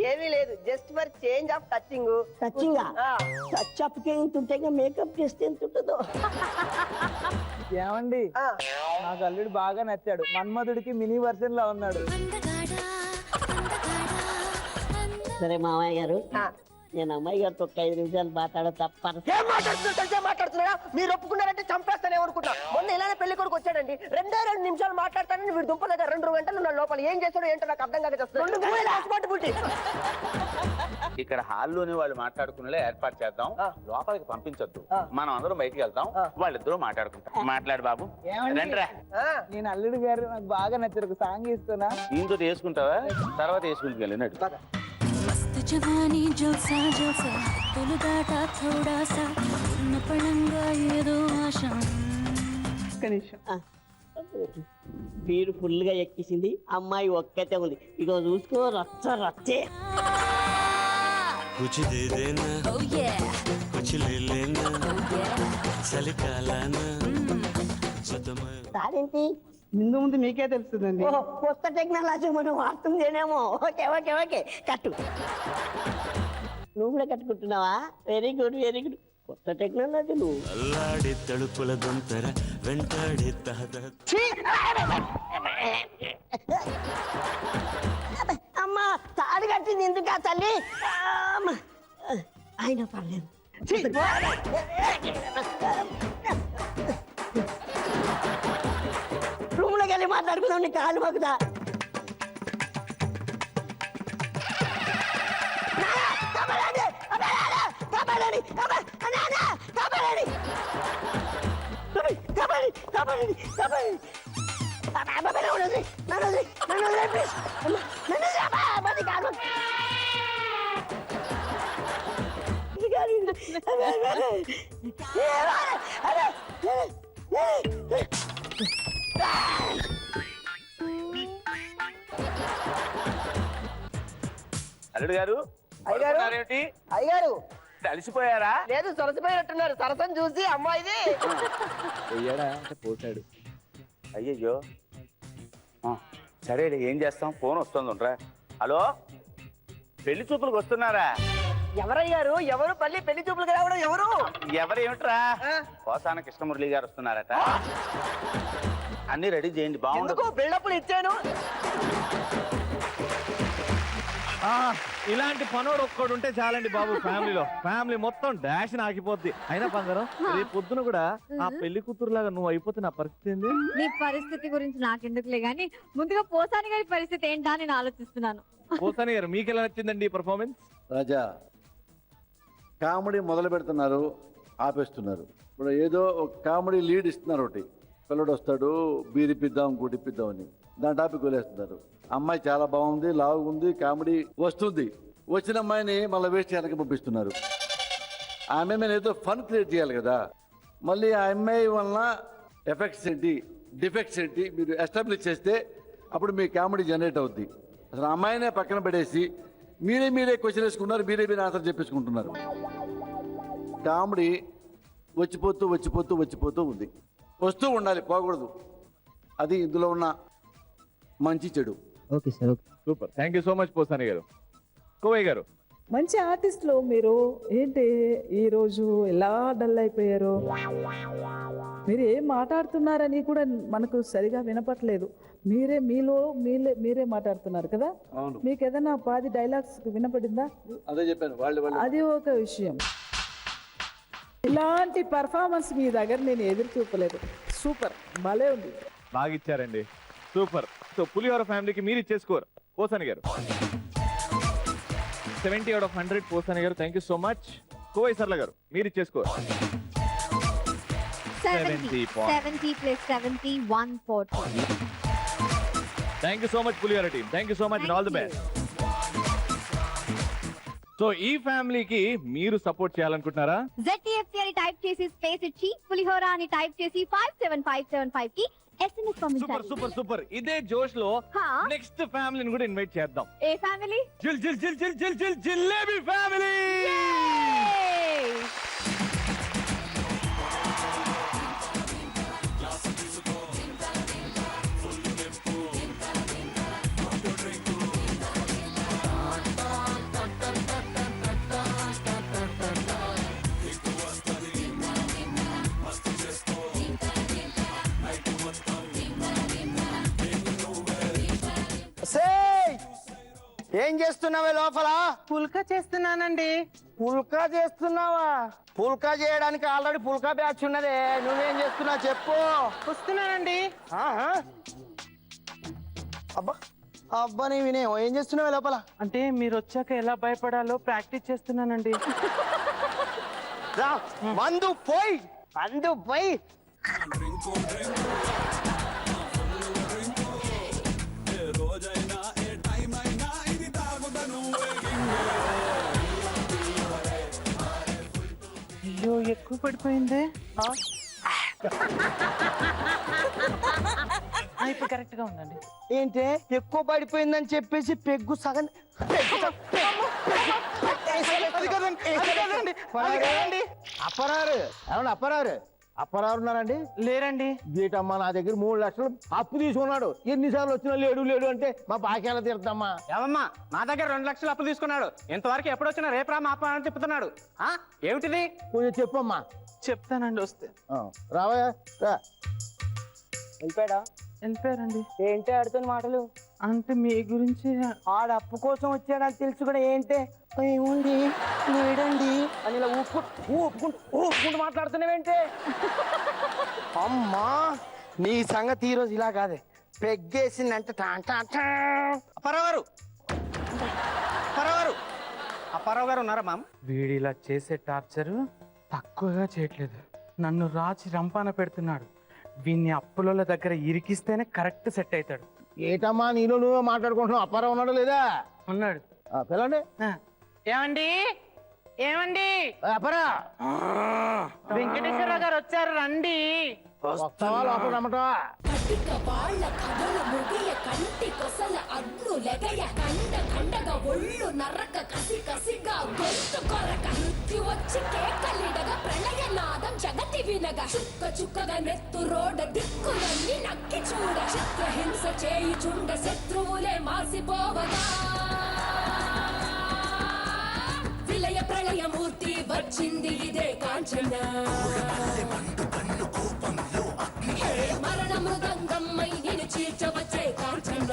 ఏమీ లేదు. Just for change of touching. Touching touch up కి ఎంత ఉంటే మేకప్ చేస్తే ఎంత ఉంటుందో. ఏమండి, నాకు అల్లుడు బాగా నచ్చాడు. మన్మధుడికి మినీ వర్షన్ లా ఉన్నాడు. సరే మామయ్య గారు, నేను అమ్మాయి గారితో 5 నిమిషాలు మాట్లాడ తప్ప. మాట్లాడుతున్నా మీరు ఒప్పుకున్నారంటే చంపేస్తానే అనుకుంటా. మొన్న ఇలానే పెళ్లి కొడుకు వచ్చాడండి. 2 నిమిషాలు మాట్లాడతానని వీడు దుంప దగ్గర 2 గంటలు నా లోపల ఏం చేస్తాడో ఏంటో నాకు అర్థం కాక చేస్తాను. ఇక్కడ హాల్లోనే వాళ్ళు మాట్లాడుకునేలా ఏర్పాటు చేద్దాం. లోపలికి పంపించొద్దు, మనం అందరం బయటికి వెళ్తాం. వాళ్ళిద్దరూ మాట్లాడుకుంటాం. మాట్లాడు బాబు. రండిరా. నేను అల్లుడు గారు నాకు బాగా నచ్చారు. సాంగ్ ఇస్తున్నా. దీంతో వేసుకుంటావా? తర్వాత వేసుకుంటూ వెళ్ళినట్టు. मस्त जवानी जलसा जलसा తొలిదాట थोड़ा सा ఉన్న పళంగా ఏదో ఆశ. వీరు ఫుల్ గా ఎక్కిసింది, అమ్మాయి ఒక్కతే ఉంది. ఇగో చూసుకో రచ్చ రచ్చే. कुछ दे देना कुछ ले लेना చలికాలాన సారేంటి ముందు ముందు మీకే తెలుస్తుందండి. కొత్త టెక్నాలజీ మనం వాడుతుందేనేమో. ఓకే ఓకే ఓకే కట్టు. నువ్వు కూడా కట్టుకుంటున్నావా? Very good very good. కొత్త టెక్నాలజీ నువ్వు. అల్లాడి తడుపుల దొంతర వెంటాడి తహద. అమ్మా తాడు కట్టింది ఎందుకా తల్లి? అయినా పర్లేదు. రూమ్లోకి వెళ్ళి మాట్లాడుకుందాం. నీ కాలు మొక్కుతా. అల్లుడు గారు, అయ్యారు అలసిపోయారా? లేదు, సొరసిపోయినట్టున్నారు. సరసం చూసి అమ్మాయిది పోతాడు. అయ్యయ్యో, సరే ఏం చేస్తాం, ఫోన్ వస్తుందిరా. హలో, పెళ్లి చూపులకు వస్తున్నారా? ఎవరయ్యారు? ఎవరు పెళ్లి చూపులకు రావడం? ఎవరు ఎవరేమిట్రా? పోసాన కృష్ణమురళి గారు వస్తున్నారట. అన్ని రెడీ చేయండి. బాగుండు. బిల్డప్లు ఇచ్చాను. ఇలాంటి పనోడు ఒక్కడు ఉంటే చాలండి బాబు ఫ్యామిలీలో. ఫ్యామిలీ మొత్తం డాష్ ఆగిపోద్ది. అయినా బంగారం రేపు పొద్దున కూడా ఆ పెళ్లి కూతురులాగా నువ్వు అయిపోతే నా పరిస్థితి ఏంది? నీ పరిస్థితి గురించి నాకెందుకులే గానీ ముందుగా పోసాని గారి పరిస్థితి ఏంటా అని నేను ఆలోచిస్తున్నాను. పోసాని గారు మీకు ఎలా నచ్చిందండి ఈ పర్ఫార్మెన్స్? రాజా, కామెడీ మొదలు పెడుతున్నారు, ఆపేస్తున్నారు. ఇప్పుడు ఏదో ఒక కామెడీ లీడ్ ఇస్తున్నారు. ఒకటి పిల్లడు వస్తాడు, బీరిపిద్దాం ఇంకోటి ఇప్పిద్దాం అని దాని టాపిక్ వదిలేస్తున్నారు. అమ్మాయి చాలా బాగుంది, లావుగుంది, కామెడీ వస్తుంది. వచ్చిన అమ్మాయిని మళ్ళీ వేస్ట్ చేయడానికి పంపిస్తున్నారు. ఆ అమ్మాయి మీద ఏదో ఫన్ క్రియేట్ చేయాలి కదా. మళ్ళీ ఆ అమ్మాయి వలన ఎఫెక్ట్స్ ఏంటి, డిఫెక్ట్స్ ఏంటి మీరు ఎస్టాబ్లిష్ చేస్తే అప్పుడు మీ కామెడీ జనరేట్ అవుద్ది. అసలు ఆ అమ్మాయినే పక్కన పడేసి మీరే క్వశ్చన్ వేసుకున్నారు, మీరే ఆన్సర్ చెప్పించుకుంటున్నారు. కామెడీ వచ్చిపోతూ ఉంది. వస్తూ ఉండాలి, పోకూడదు. అది ఇందులో ఉన్న మంచి చెడు. Okay sir. Super, thank you so much Posani గారు. కోవయ్య గారు, మంచి ఆర్టిస్ట్లో మీరు ఏంటి ఈరోజు ఎలా డల్ అయిపోయారు? మీరు ఏం మాట్లాడుతున్నారని కూడా మనకు సరిగా వినపట్లేదు. మీరే మాట్లాడుతున్నారు కదా. అవును, మీకు ఏదైనా 10 డైలాగ్స్ వినపడిందా? అదే చెప్పాను. వాళ్ళు అది ఒక విషయం. ఇలాంటి పర్ఫార్మెన్స్ మీ దగ్గర నేను ఎదురు చూపలేదు. సూపర్, భలే ఉంది. బాగా ఇచ్చారండి, సూపర్. సో పులిహోర ఫ్యామిలీకి మీరు ఇచ్చే స్కోర్ పోసాని గారు 70/100. పోసాని గారు thank you so much. Kovai Sarla గారు మీరు ఇచ్చే score 70 + 70 140. Thank you so much pulihora team, thank you so much and all the best. So ఈ ఫ్యామిలీకి మీరు సపోర్ట్ చేయాలనుకుంటున్నారా? ZTFC అని టైప్ చేసి స్పేస్ ఇచ్చి పులిహోర అని టైప్ చేసి 57575 కి SMS సూపర్ పంపించాలి. Super super. ఇదే జోష్ లో హా. నెక్స్ట్ ఫ్యామిలీని కూడా ఇన్వైట్ చేద్దాం. ఏ ఫ్యామిలీ? జిలేబీ ఫ్యామిలీ. ఏం చేస్తున్నావే లోపల? పుల్కా చేస్తున్నానండి. పుల్కా చేస్తున్నావా? పుల్కా చేయడానికి ఆల్రెడీ పుల్కా బ్యాచ్ ఉన్నదే. నువ్వేం చేస్తున్నావు చెప్పు. వస్తున్నానండి. ఆహా. అబ్బా అబ్బా నీ వినే ఏం చేస్తున్నావే లోపల? అంటే మీరు వచ్చాక ఎలా భయపడాలో ప్రాక్టీస్ చేస్తున్నానండి. రా, మందు పోయి. అయ్యో, ఎక్కువ పడిపోయింది. ఇప్పుడు కరెక్ట్ గా ఉందండి. ఏంటే ఎక్కువ పడిపోయిందని చెప్పేసి పెగ్గు సగం అప్పరారు ఉన్నారండి? లేరండి. గీటమ్మా నా దగ్గర 3 లక్షలు అప్పు తీసుకున్నాడు. ఎన్నిసార్లు వచ్చినా లేడు అంటే మా బాకీలా తీరుతామ్మా. ఏమమ్మా, నా దగ్గర 2 లక్షలు అప్పు తీసుకున్నాడు. ఇంతవరకు ఎప్పుడు వచ్చినా రేపు రా మా అని తిప్పుతున్నాడు. ఏమిటిది? కొంచెం చెప్పమ్మా. చెప్తానండి వస్తే. రావయ్యా రా. వెళ్ళిపోయారండి. ఏంటి ఆడుతున్న మాటలు? అంటే మీ గురించి. ఆడ అప్పు కోసం వచ్చాడని తెలుసు కూడా ఏంటే ఏముంది లేడండి అని ఇలా ఊపుకుంటూ మాట్లాడుతున్నావేంటే? అమ్మా నీ సంగతి ఈరోజు ఇలా కాదే. పెగ్గేసిందంటే అప్పారావు గారు ఉన్నారా మామ్? వీడు ఇలా చేసే టార్చర్ తక్కువగా చేయట్లేదు. నన్ను రాచి రంపాన పెడుతున్నాడు. వీన్ని అప్పుల దగ్గర ఇరికిస్తేనే కరెక్ట్ సెట్ అవుతాడు. ఏటమ్మా నీలో నువ్వే మాట్లాడుకుంటున్నావు? అప్పారావు ఉన్నాడు లేదా? ఉన్నాడు. పిల్లండి. ఏమండి అప్పరా వెంకటేశ్వరరావు గారు వచ్చారు, రండి. వస్తావా లోపల రమ్మటవా? కటిక వాళ్ళ కథలు ముగియ కంటి కొసల అడ్లు లెగయ కండగా ఒళ్ళు నరక కసిగా గొంతు కొరక మృత్యు వచ్చి కేకలిడగా ప్రళయ నాదం జగతి వినగా చుక్కగా నెత్తు రోడ దిక్కులన్నీ నక్కి చూడ చిత్రహింస చేయుచుండ శత్రువులే మాసిపోవగా విలయ ప్రళయమూర్తి వచ్చింది ఇదే కాంచన. మరణ మృదంగమ్మై నేను చీర్చవచ్చే కాంచన.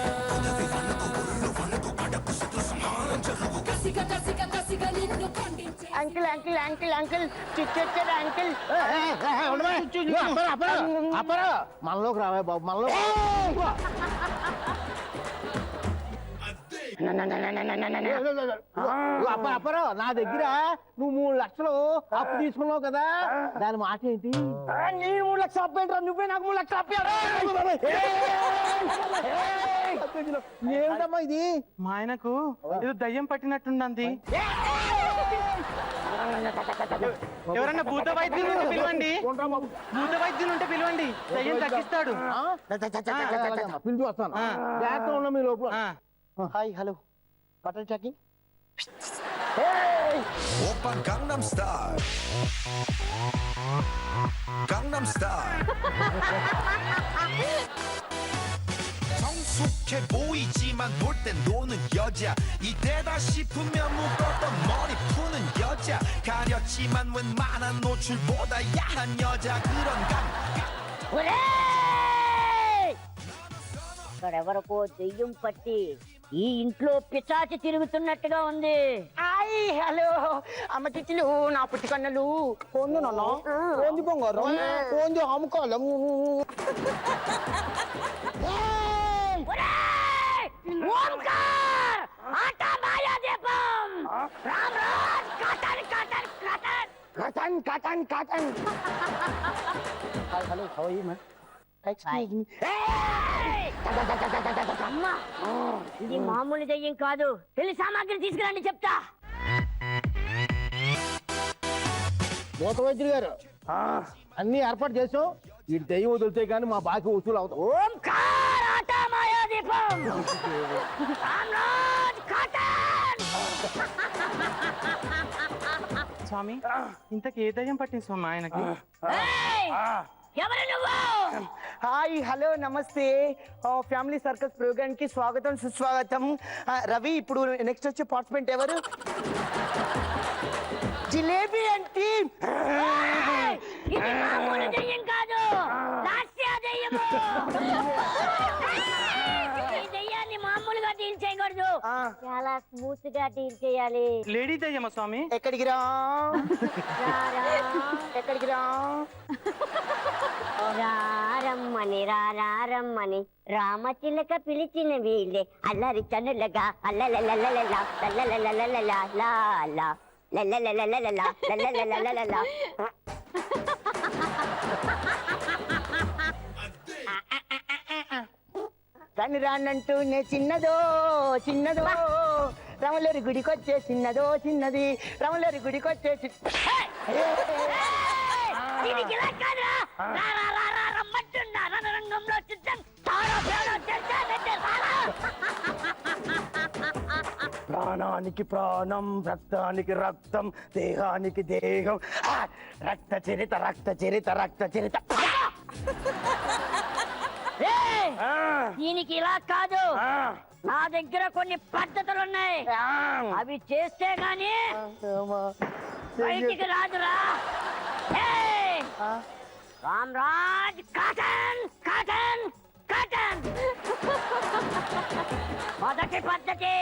యాంకిల్ యాంకిల్ యాంకిల్ చిచ్చెచ్చాడు యాంకిల్ మనలోకి రావే బాబు మనలో అప్పరా నా దగ్గర నువ్వు 3 లక్షలు అప్పు తీసుకున్నావు కదా దాని మాట ఏంటి? నేను 3 లక్షలు అప్పు ఏంట్రా? నువ్వే నాకు 3 లక్షలు అప్పు ఏమిటమ్మా ఇది? మా ఆయనకు ఏదో దయ్యం పట్టినట్టుండంది. ఎవరన్నా భూత వైద్యులు ఉంటే పిలవండి, భూత వైద్యులు ఉంటే పిలవండి, దయ్యం తగ్గిస్తాడు. పిలిచి వస్తాను బ్యాగ్ ఉన్న మీ లోపల. హాయ్ హలో బటర్ చాకి 오빤 강남스타일 강남스타일 성숙해 보이지만 볼 땐 노는 여자 이때다 싶으면 묶었던 머리 푸는 여자 가렸지만 웬만한 노출보다 야한 여자 그런 ఇక్కడెవరకో దెయ్యం పట్టి ఈ ఇంట్లో పిచాచి తిరుగుతున్నట్టుగా ఉంది. హాయ్ హలో అమ్మ చిచ్చులు నా పుట్టికన్నలు పొందు నన్ను పొంది పొంగారు పొంది అమ్ముకోలేం. కటన్ కటన్ కటన్. Hi hello how are you man? Excuse me. అమ్మా ఇది మామూలు దెయ్యం కాదు, పెళ్లి సామాగ్రి తీసుకురండి చెప్తా. మూత వైద్యులు గారు అన్ని ఏర్పాటు చేసాం. ఈ దెయ్యం వదిలితే కానీ మా బాకీ వసూలు అవుతాం. ఓంకార్ ఆటా మాయా దీపం రామ్రాజ్ కాటన్. స్వామి ఇంతకి ఏ దయ్యం పట్టింది స్వామి ఆయనకి? ఎవరు నువ్వు? హాయ్ హలో నమస్తే ఫ్యామిలీ సర్కస్ ప్రోగ్రామ్ కి స్వాగతం సుస్వాగతం. రవి ఇప్పుడు నెక్స్ట్ వచ్చే పార్టిసిపెంట్ ఎవరు? జిలేబీ అంటే ఇది మామూలు దెయ్యం కాదు, లాస్య దెయ్యము. ఈ దెయ్యాన్ని మామూలుగా డీల్ చేయకూడదు, చాలా స్మూత్ గా డీల్ చేయాలి. లేడీ దయ్యమా స్వామి? ఎక్కడికి రా ఎక్కడికి రా రారమ్మని రారమ్మని రామచిలక పిలిచిన వీళ్ళే అల్లరి చనులగా అల్లలలలలలా. కానీ రానంటూ నే చిన్నదో చిన్నదో రమలేరు గుడికొచ్చే చిన్నదో చిన్నది రమలేరు గుడికొచ్చే ప్రాణానికి ప్రాణం రక్తానికి రక్తం దేహానికి దేహం రక్త చరిత రక్త చరిత రక్త చరిత. దీనికి ఇలా కాదు, నా దగ్గర కొన్ని పద్ధతులు ఉన్నాయి, అవి చేస్తే గాని బయటికి రాదురా. Ramraj cotton cotton cotton. మొదటి పద్ధతి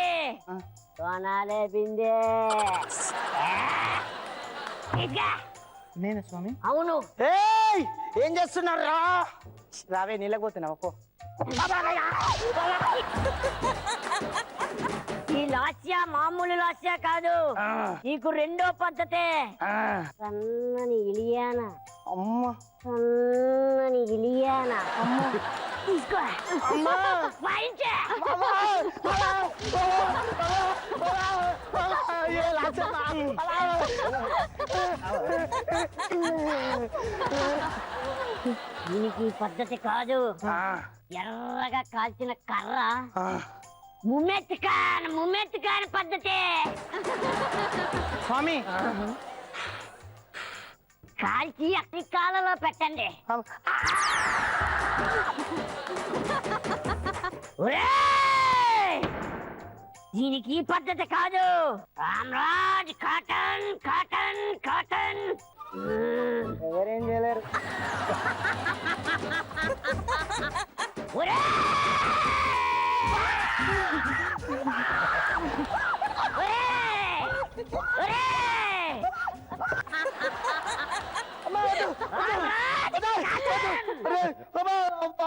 సోనాలే బిందే. నేను స్వామి? అవును. ఏం చేస్తున్నారా? రావే నీళ్ళకపోతున్నావు పో. ఈ లాస్య మామూలు లాస్య కాదు, నీకు రెండో పద్ధతే. సన్నని ఇలియానా అమ్మ సన్నని ఇలియానా తీసుకో. వాయించే. దీనికి పద్ధతి కాదు, ఎర్రగా కాల్చిన కర్ర ముమ్మెత్తుకాని పద్ధతి. స్వామి కాల్చి అట్టి కాలలో పెట్టండి. దీనికి ఈ పద్ధతి కాదు, రామ్రాజ్ కాటన్ కాటన్ కాటన్. ఎవరేం చేయలేరు.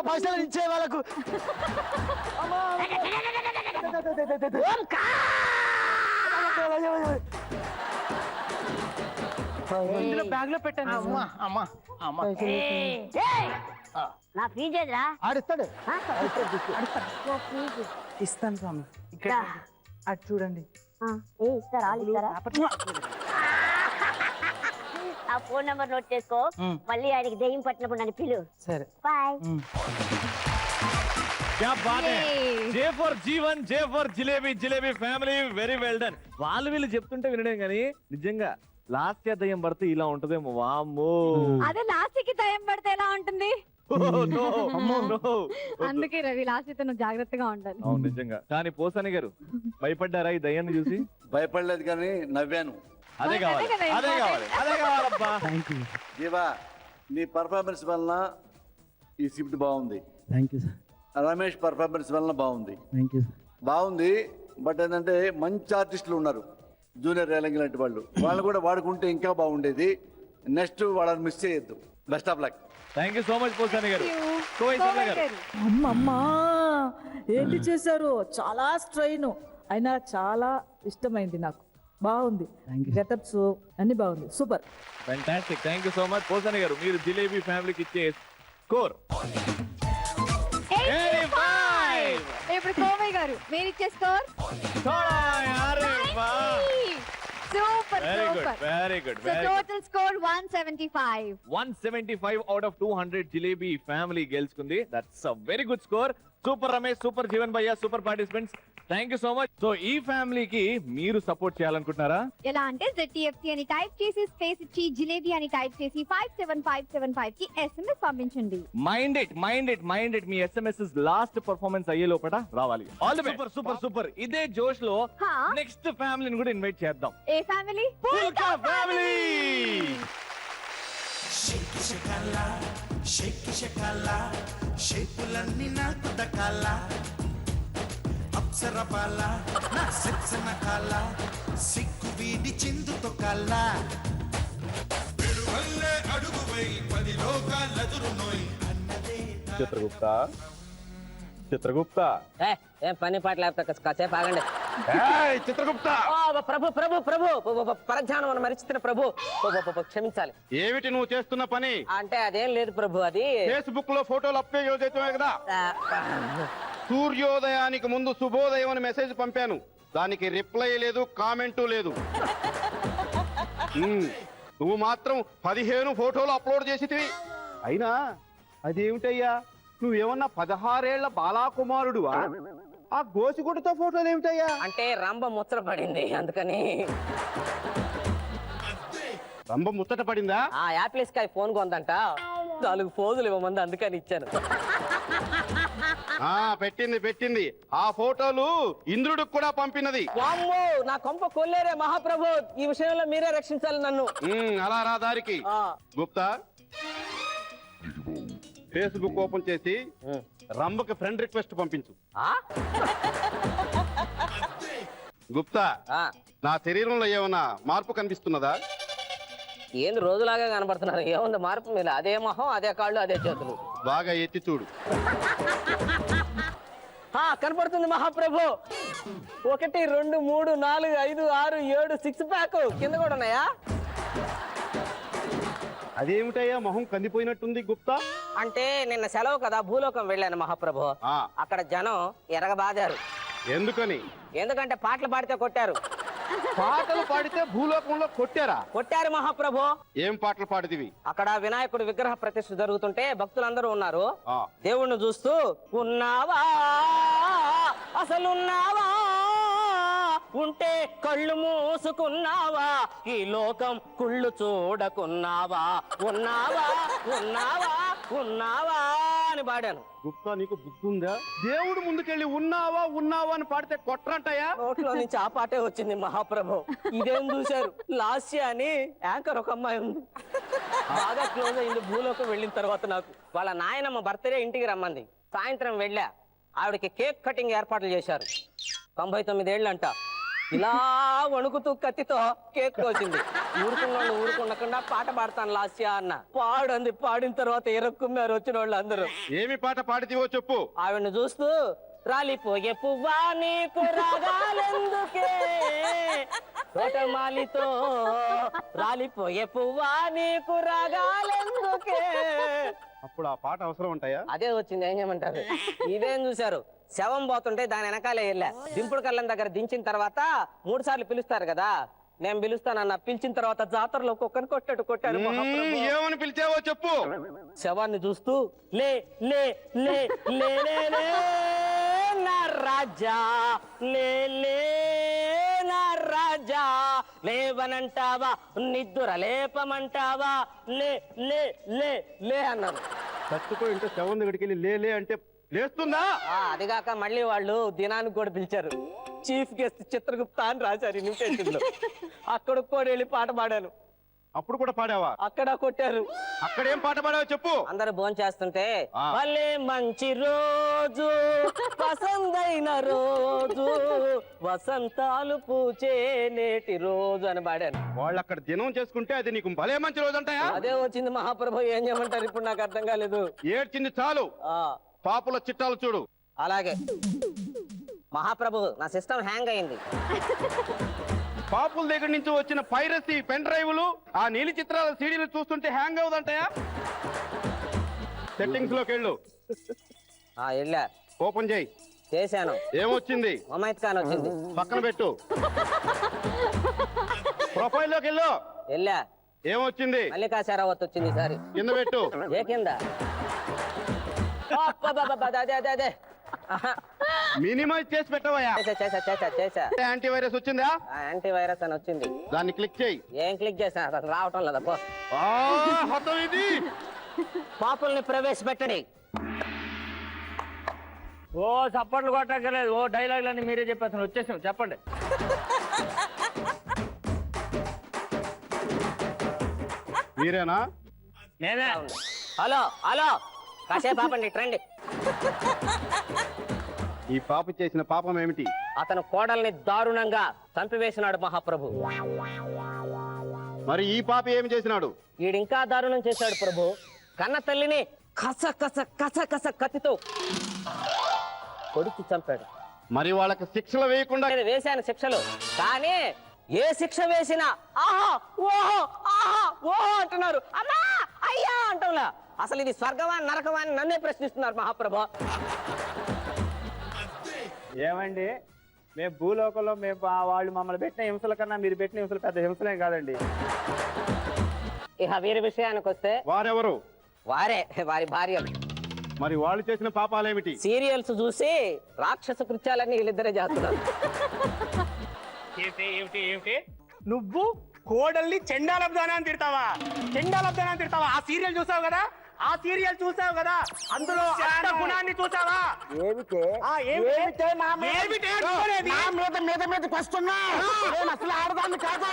పైసలు ఇచ్చే వాళ్ళకు బ్యాగ్ లో పెట్టాను. అమ్మా అమ్మా అమ్మా నా ఫీజు ఎదురా ఆడిస్తాడు. ఇస్తాను స్వామి. ఇక్కడ అటు చూడండి. ఇస్తారా ఆ ఫోన్ నంబర్ నోట్ చేసుకో. మళ్ళీ ఆయనకి దెయ్యం పట్టినప్పుడు నన్ను పిలు. సరే బాయ్. क्या बात है जे फॉर जीवन J for jalebi jalebi family very well done. వాళ్ళు వీళ్ళు చెప్తుంటే వినడం కానీ నిజంగా లాస్ట్ ఇయర్ దయ్యం పడితే ఇలా ఉంటదేమో. వామ్మో అదే లాస్ట్ కి దయ్యం పడితే ఎలా ఉంటుంది? అందుకే రవి లాస్ట్ అయితే నువ్వు జాగ్రత్తగా ఉండాలి. అవును నిజంగా. కానీ పోసాని గారు భయపడ్డారా ఈ దయ్యాన్ని చూసి? భయపడలేదు కానీ నవ్వాను. అదే కావాలి అదే కావాలి అదే కావాలబ్బా. జీవా నీ పర్ఫార్మెన్స్ వలన ఈ షిఫ్ట్ బాగుంది. Thank you sir. Ramesh performance వలన బాగుంది. Thank you. బాగుంది. బట్ ఏంటంటే మంచి ఆర్టిస్టులు ఉన్నారు, జూనియర్ రేలంగి లాంటి వాళ్ళు కూడా వాడుకుంటే ఇంకా బాగుండేది. నెక్స్ట్ వాళ్ళని మిస్ చేయొద్దు. Best of luck. Thank you so much Posani గారు. కోయిసర్ల గారు అమ్మమ్మా ఏంటి చేశారు? చాలా స్ట్రైన్ అయినా చాలా ఇష్టమైంది నాకు. బాగుంది. గెటప్స్ అన్ని బాగుంది. Super. Fantastic. Thank you so much Posani గారు. మీరు జిలేబీ ఫ్యామిలీకి ఇచ్చే స్కోర్ 85. ఇప్పుడు కోమయ్య గారు మీరు ఇచ్చే score super very good super. Very good so very good. Total score 175. 175 out of 200 jalebi family గెలుచుకుంది. That's a very good score. Super Ramesh, super Jeevan భయ్య, super participants. Thank you so much. So ఈ ఫ్యామిలీకి మీరు సపోర్ట్ చేయాలనుకుంటున్నారా? ఎలా అంటే ZTFC అని type చేసి స్పేస్ ఇచ్చి జిలేబీ అని టైప్ చేసి 57575 కి SMS పంపించండి. మైండ్ ఇట్ మీ SMS లాస్ట్ పర్ఫార్మెన్స్ అయ్యే లోపల రావాలి. All the best. Super super super. ఇదే జోష్ లో హా. నెక్స్ట్ ఫ్యామిలీని కూడా ఇన్వైట్ చేద్దాం. ఏ ఫ్యామిలీ? పుల్కా ఫ్యామిలీ. షేకి షకల్లా షేకి షకల్లా షేపులన్నీ నాకు దక్కాల అప్సర బాల నా సెక్సన కాల సిగ్గు వీడి చిందుతో కాల పెరువల్లే అడుగువై 10 లోకాలెదురు నోయ్ అన్నదే చిత్రగుప్త ఏం పని పాట లేకపోతే కాసేపు ఆగండి. చిత్రగుప్త. ప్రభు ప్రభు ప్రభు పరధ్యానం అని మరిచిన ప్రభు క్షమించాలి. ఏమిటి నువ్వు చేస్తున్న పని? అంటే అదేం లేదు ప్రభు, అది ఫేస్బుక్ లో ఫోటోలు అప్లోడ్ చేస్తున్నావు కదా. సూర్యోదయానికి ముందు శుభోదయం అని మెసేజ్ పంపాను, దానికి రిప్లై లేదు, కామెంటు లేదు. నువ్వు మాత్రం 15 ఫోటోలు అప్లోడ్ చేసితివి. అయినా అదేమిటయ్యా, నువ్వేమన్నా 16 ఏళ్ల బాలాకుమారుడువా? ఆ గోసిగుడ్డతో ఫోటోలు ఏమిటయ్యా? అంటే రంభ ముచ్చట పడింది అందుకని. రంభ ముచ్చట పడిందా? ఆ యాప్లెస్ కాయ ఫోన్ కొందంట, 4 ఫోజులు ఇవ్వమంది అందుకని ఇచ్చాను. పెట్టింది. ఆ ఫోటోలు ఇంద్రుడికి కూడా పంపినది. వామ్మో, నా కొంప కొల్లేరే మహాప్రభు, ఈ విషయంలో మీరే రక్షించాలి నన్ను. అలా రా దారికి. గుప్తా, ఫేస్బుక్ ఓపెన్ చేసి రంభకి ఫ్రెండ్ రిక్వెస్ట్ పంపించు. గుప్తా, నా శరీరంలో ఏమన్నా మార్పు కనిపిస్తున్నదా? ఏంది రోజులాగా కనబడుతున్నారు, ఏముంది మార్పు? మీరు అదే మొహం, అదే కాళ్ళు, అదే చేతులు. బాగా ఎత్తి చూడు. కనపడుతుంది మహాప్రభు. 1 2 3 4 5 6 7 6 ప్యాక్ కింద కూడా ఉన్నాయా? అదేమిటయ్యా మొహం కందిపోయినట్టుంది గుప్తా? అంటే నిన్న సెలవు కదా, భూలోకం వెళ్ళాను మహాప్రభు. అక్కడ జనం ఎరగబాదారు. ఎందుకని? ఎందుకంటే పాటలు పాడితే కొట్టారు. పాటలు పాడితే భూలోకంలో కొట్టారు మహాప్రభు. ఏం పాటలు పాడితివి? అక్కడ వినాయకుడు విగ్రహ ప్రతిష్ఠ జరుగుతుంటే భక్తులందరూ ఉన్నారు. దేవుణ్ణి చూస్తూ, ఉన్నావా అసలున్నావా, ఉంటే కళ్ళు మూసుకున్నావా, ఈ లోకం కుళ్ళు చూడకున్నావా, ఉన్నావా ఉన్నావా ఉన్నావా అని పాడాను. గుప్తా, నీకు బుద్ధుందా? దేవుడు ముందుకెళ్ళి ఉన్నావా అని పాడితే కొట్రంటయ్యా? నోట్లో నుంచి ఆ పాటే వచ్చింది మహాప్రభు. ఇదేం చూశారు, లాస్య అని యాంకర్ ఒక అమ్మాయి ఉంది, బాగా క్లోజ్ అయింది. భూలోకం వెళ్ళిన తర్వాత నాకు వాళ్ళ నాయనమ్మ బర్త్డే ఇంటికి రమ్మంది. సాయంత్రం వెళ్ళా, ఆవిడకి కేక్ కటింగ్ ఏర్పాట్లు చేశారు. 99 ఏళ్ళంట. ఇలా వణుకుతూ కత్తితో కేక్ కోసింది. ఊరుకున్నాళ్ళు ఊరుకుండకుండా పాట పాడతాను లాస్యా అన్న. పాడంది. పాడిన తర్వాత ఎరక్కుమ్మారు వచ్చిన వాళ్ళు అందరూ. ఏమి పాట పాడితేవో చెప్పు. ఆవిడని చూస్తూ రాలిపోయే పువ్వా నీకు రాగాలెందుకే, తోటమాలితో రాలిపోయే పువ్వా నీకు రాగాలెందుకే. అప్పుడు ఆ పాట అవసరం ఉంటాయా? అదే వచ్చింది, ఏం చేయమంటారు. ఇదేం చూశారు, శవం పోతుంటే దాని వెనకాలే వెళ్ళా. దింపుడు కళ్ళం దగ్గర దించిన తర్వాత 3 సార్లు పిలుస్తారు కదా, నేను పిలుస్తానన్న. పిలిచిన తర్వాత జాతరలో కుక్కని కొట్టాడు. ఏమని పిలిచావో చెప్పు. శవాన్ని చూస్తూ లే లే లే లే లే లే నా రాజా, లే లే నా రాజా, లేవనంటావా నిద్దుర లేపమంటావా, లే లే లే లే అన్నారు. చచ్చిపోయి ఉంటే శవం దగ్గరికి వెళ్ళి లే అంటే లేస్తుందా? అదిగాక మళ్ళీ వాళ్ళు దినానికి కూడా పిలిచారు. చీఫ్ గెస్ట్ చిత్రగుప్త అని రాశారు ఇన్విటేషన్ లో. అక్కడ కూడా వెళ్ళి పాట పాడాను. అప్పుడు కూడా పాడావా? అక్కడ కొట్టారు. అక్కడేం పాట పాడావో చెప్పు. అందరు భోజనం చేస్తుంటే భలే మంచి రోజు, పసందైన రోజు, వసంతాలు పూచే నేటి రోజు అని పాడాను. వాళ్ళు అక్కడ దినం చేసుకుంటే అది నీకు భలే మంచి రోజు అంటాయా? అదే వచ్చింది మహాప్రభు. ఏం చేయమంటారు ఇప్పుడు, నాకు అర్థం కాలేదు. ఏడ్చింది చాలు, పాపుల చిట్టాలు చూడు. అలాగే మహాప్రభు, నా సిస్టమ్ హ్యాంగ్ అయింది. పాపుల దగ్గర నుంచి వచ్చిన పైరసీ పెన్ డ్రైవ్లు, ఆ నీలి చిత్రాల సీడీలు చూస్తుంటే హ్యాంగ్ అవుదంటాయా? సెట్టింగ్స్ లోకి వెళ్ళు. వెళ్ళా, ఓపెన్ చేయి. చేశాను. ఏమొచ్చింది? మొమైత్ ఖాన్ వచ్చింది. పక్కన పెట్టు. ప్రొఫైల్ లోకి వెళ్ళు. వెళ్ళా, ఏమొచ్చింది? మల్లికా షరావత్ వచ్చింది. సారి కింద పెట్టు. ఏ కింద? మినిమైజ్ చేసి పెట్టవయ్యా. చేసా. యాంటీవైరస్ వచ్చిందా? యాంటీవైరస్ అని వచ్చింది. దాన్ని క్లిక్ చేయి. ఏం క్లిక్ చేసా, అసలు రావటం లేదా. ఇది పాపుల్ని ప్రవేశపెట్టండి. ఓ చప్పట్లు కొట్టక్కర్లేదు, ఓ డైలాగులన్నీ మీరే చెప్పేస్తాను. వచ్చేసాం, చెప్పండి. మీరేనా? నేనే. హలో హలో, కాసేపు ఆపండి, రండి. ఈ పాప చేసిన పాపం ఏమిటి? అతను కోడల్ని దారుణంగా చంపివేసినాడు మహాప్రభు. మరి ఈ పాప ఏమి చేసినాడు? ఈడింకా దారుణం చేశాడు ప్రభు. కన్న తల్లిని కస కస కస కస కత్తితో కొడుకు చంపాడు. మరి వాళ్ళకి శిక్షలు వేయకుండా వేశాను శిక్షలు, కానీ ఏ శిక్ష వేసినా ఆహా ఓహో ఆహా ఓహో అంటున్నారు. అమ్మా అయ్యా అంటంలా. అసలు ఇది స్వర్గమా నరకమా అని నన్నే ప్రశ్నిస్తున్నారు మహాప్రభు. ఏమండి, మేము భూలోకంలో వాళ్ళు మమ్మల్ని పెట్టిన హింసల కన్నా మీరు పెట్టిన హింసలు పెద్ద హింసలే కాదండి. ఇక వీరి విషయానికి వస్తే వారెవరు? వారి భార్యలు. మరి వాళ్ళు చేసిన పాపాలేమిటి? సీరియల్స్ చూసి రాక్షస కృత్యాలన్నీ వీళ్ళిద్దరే చేస్తున్నారు. ఏమిటి నువ్వు కోడల్ని చెండాలబ్దానాన్ని తిడతావా? చెండాలబ్దానాన్ని తిడతావా? ఆ సీరియల్ చూసావు కదా, అందులో గుణాన్ని చూసావా? మీద పస్తున్నా అసలు ఆడదాన్ని కాదు.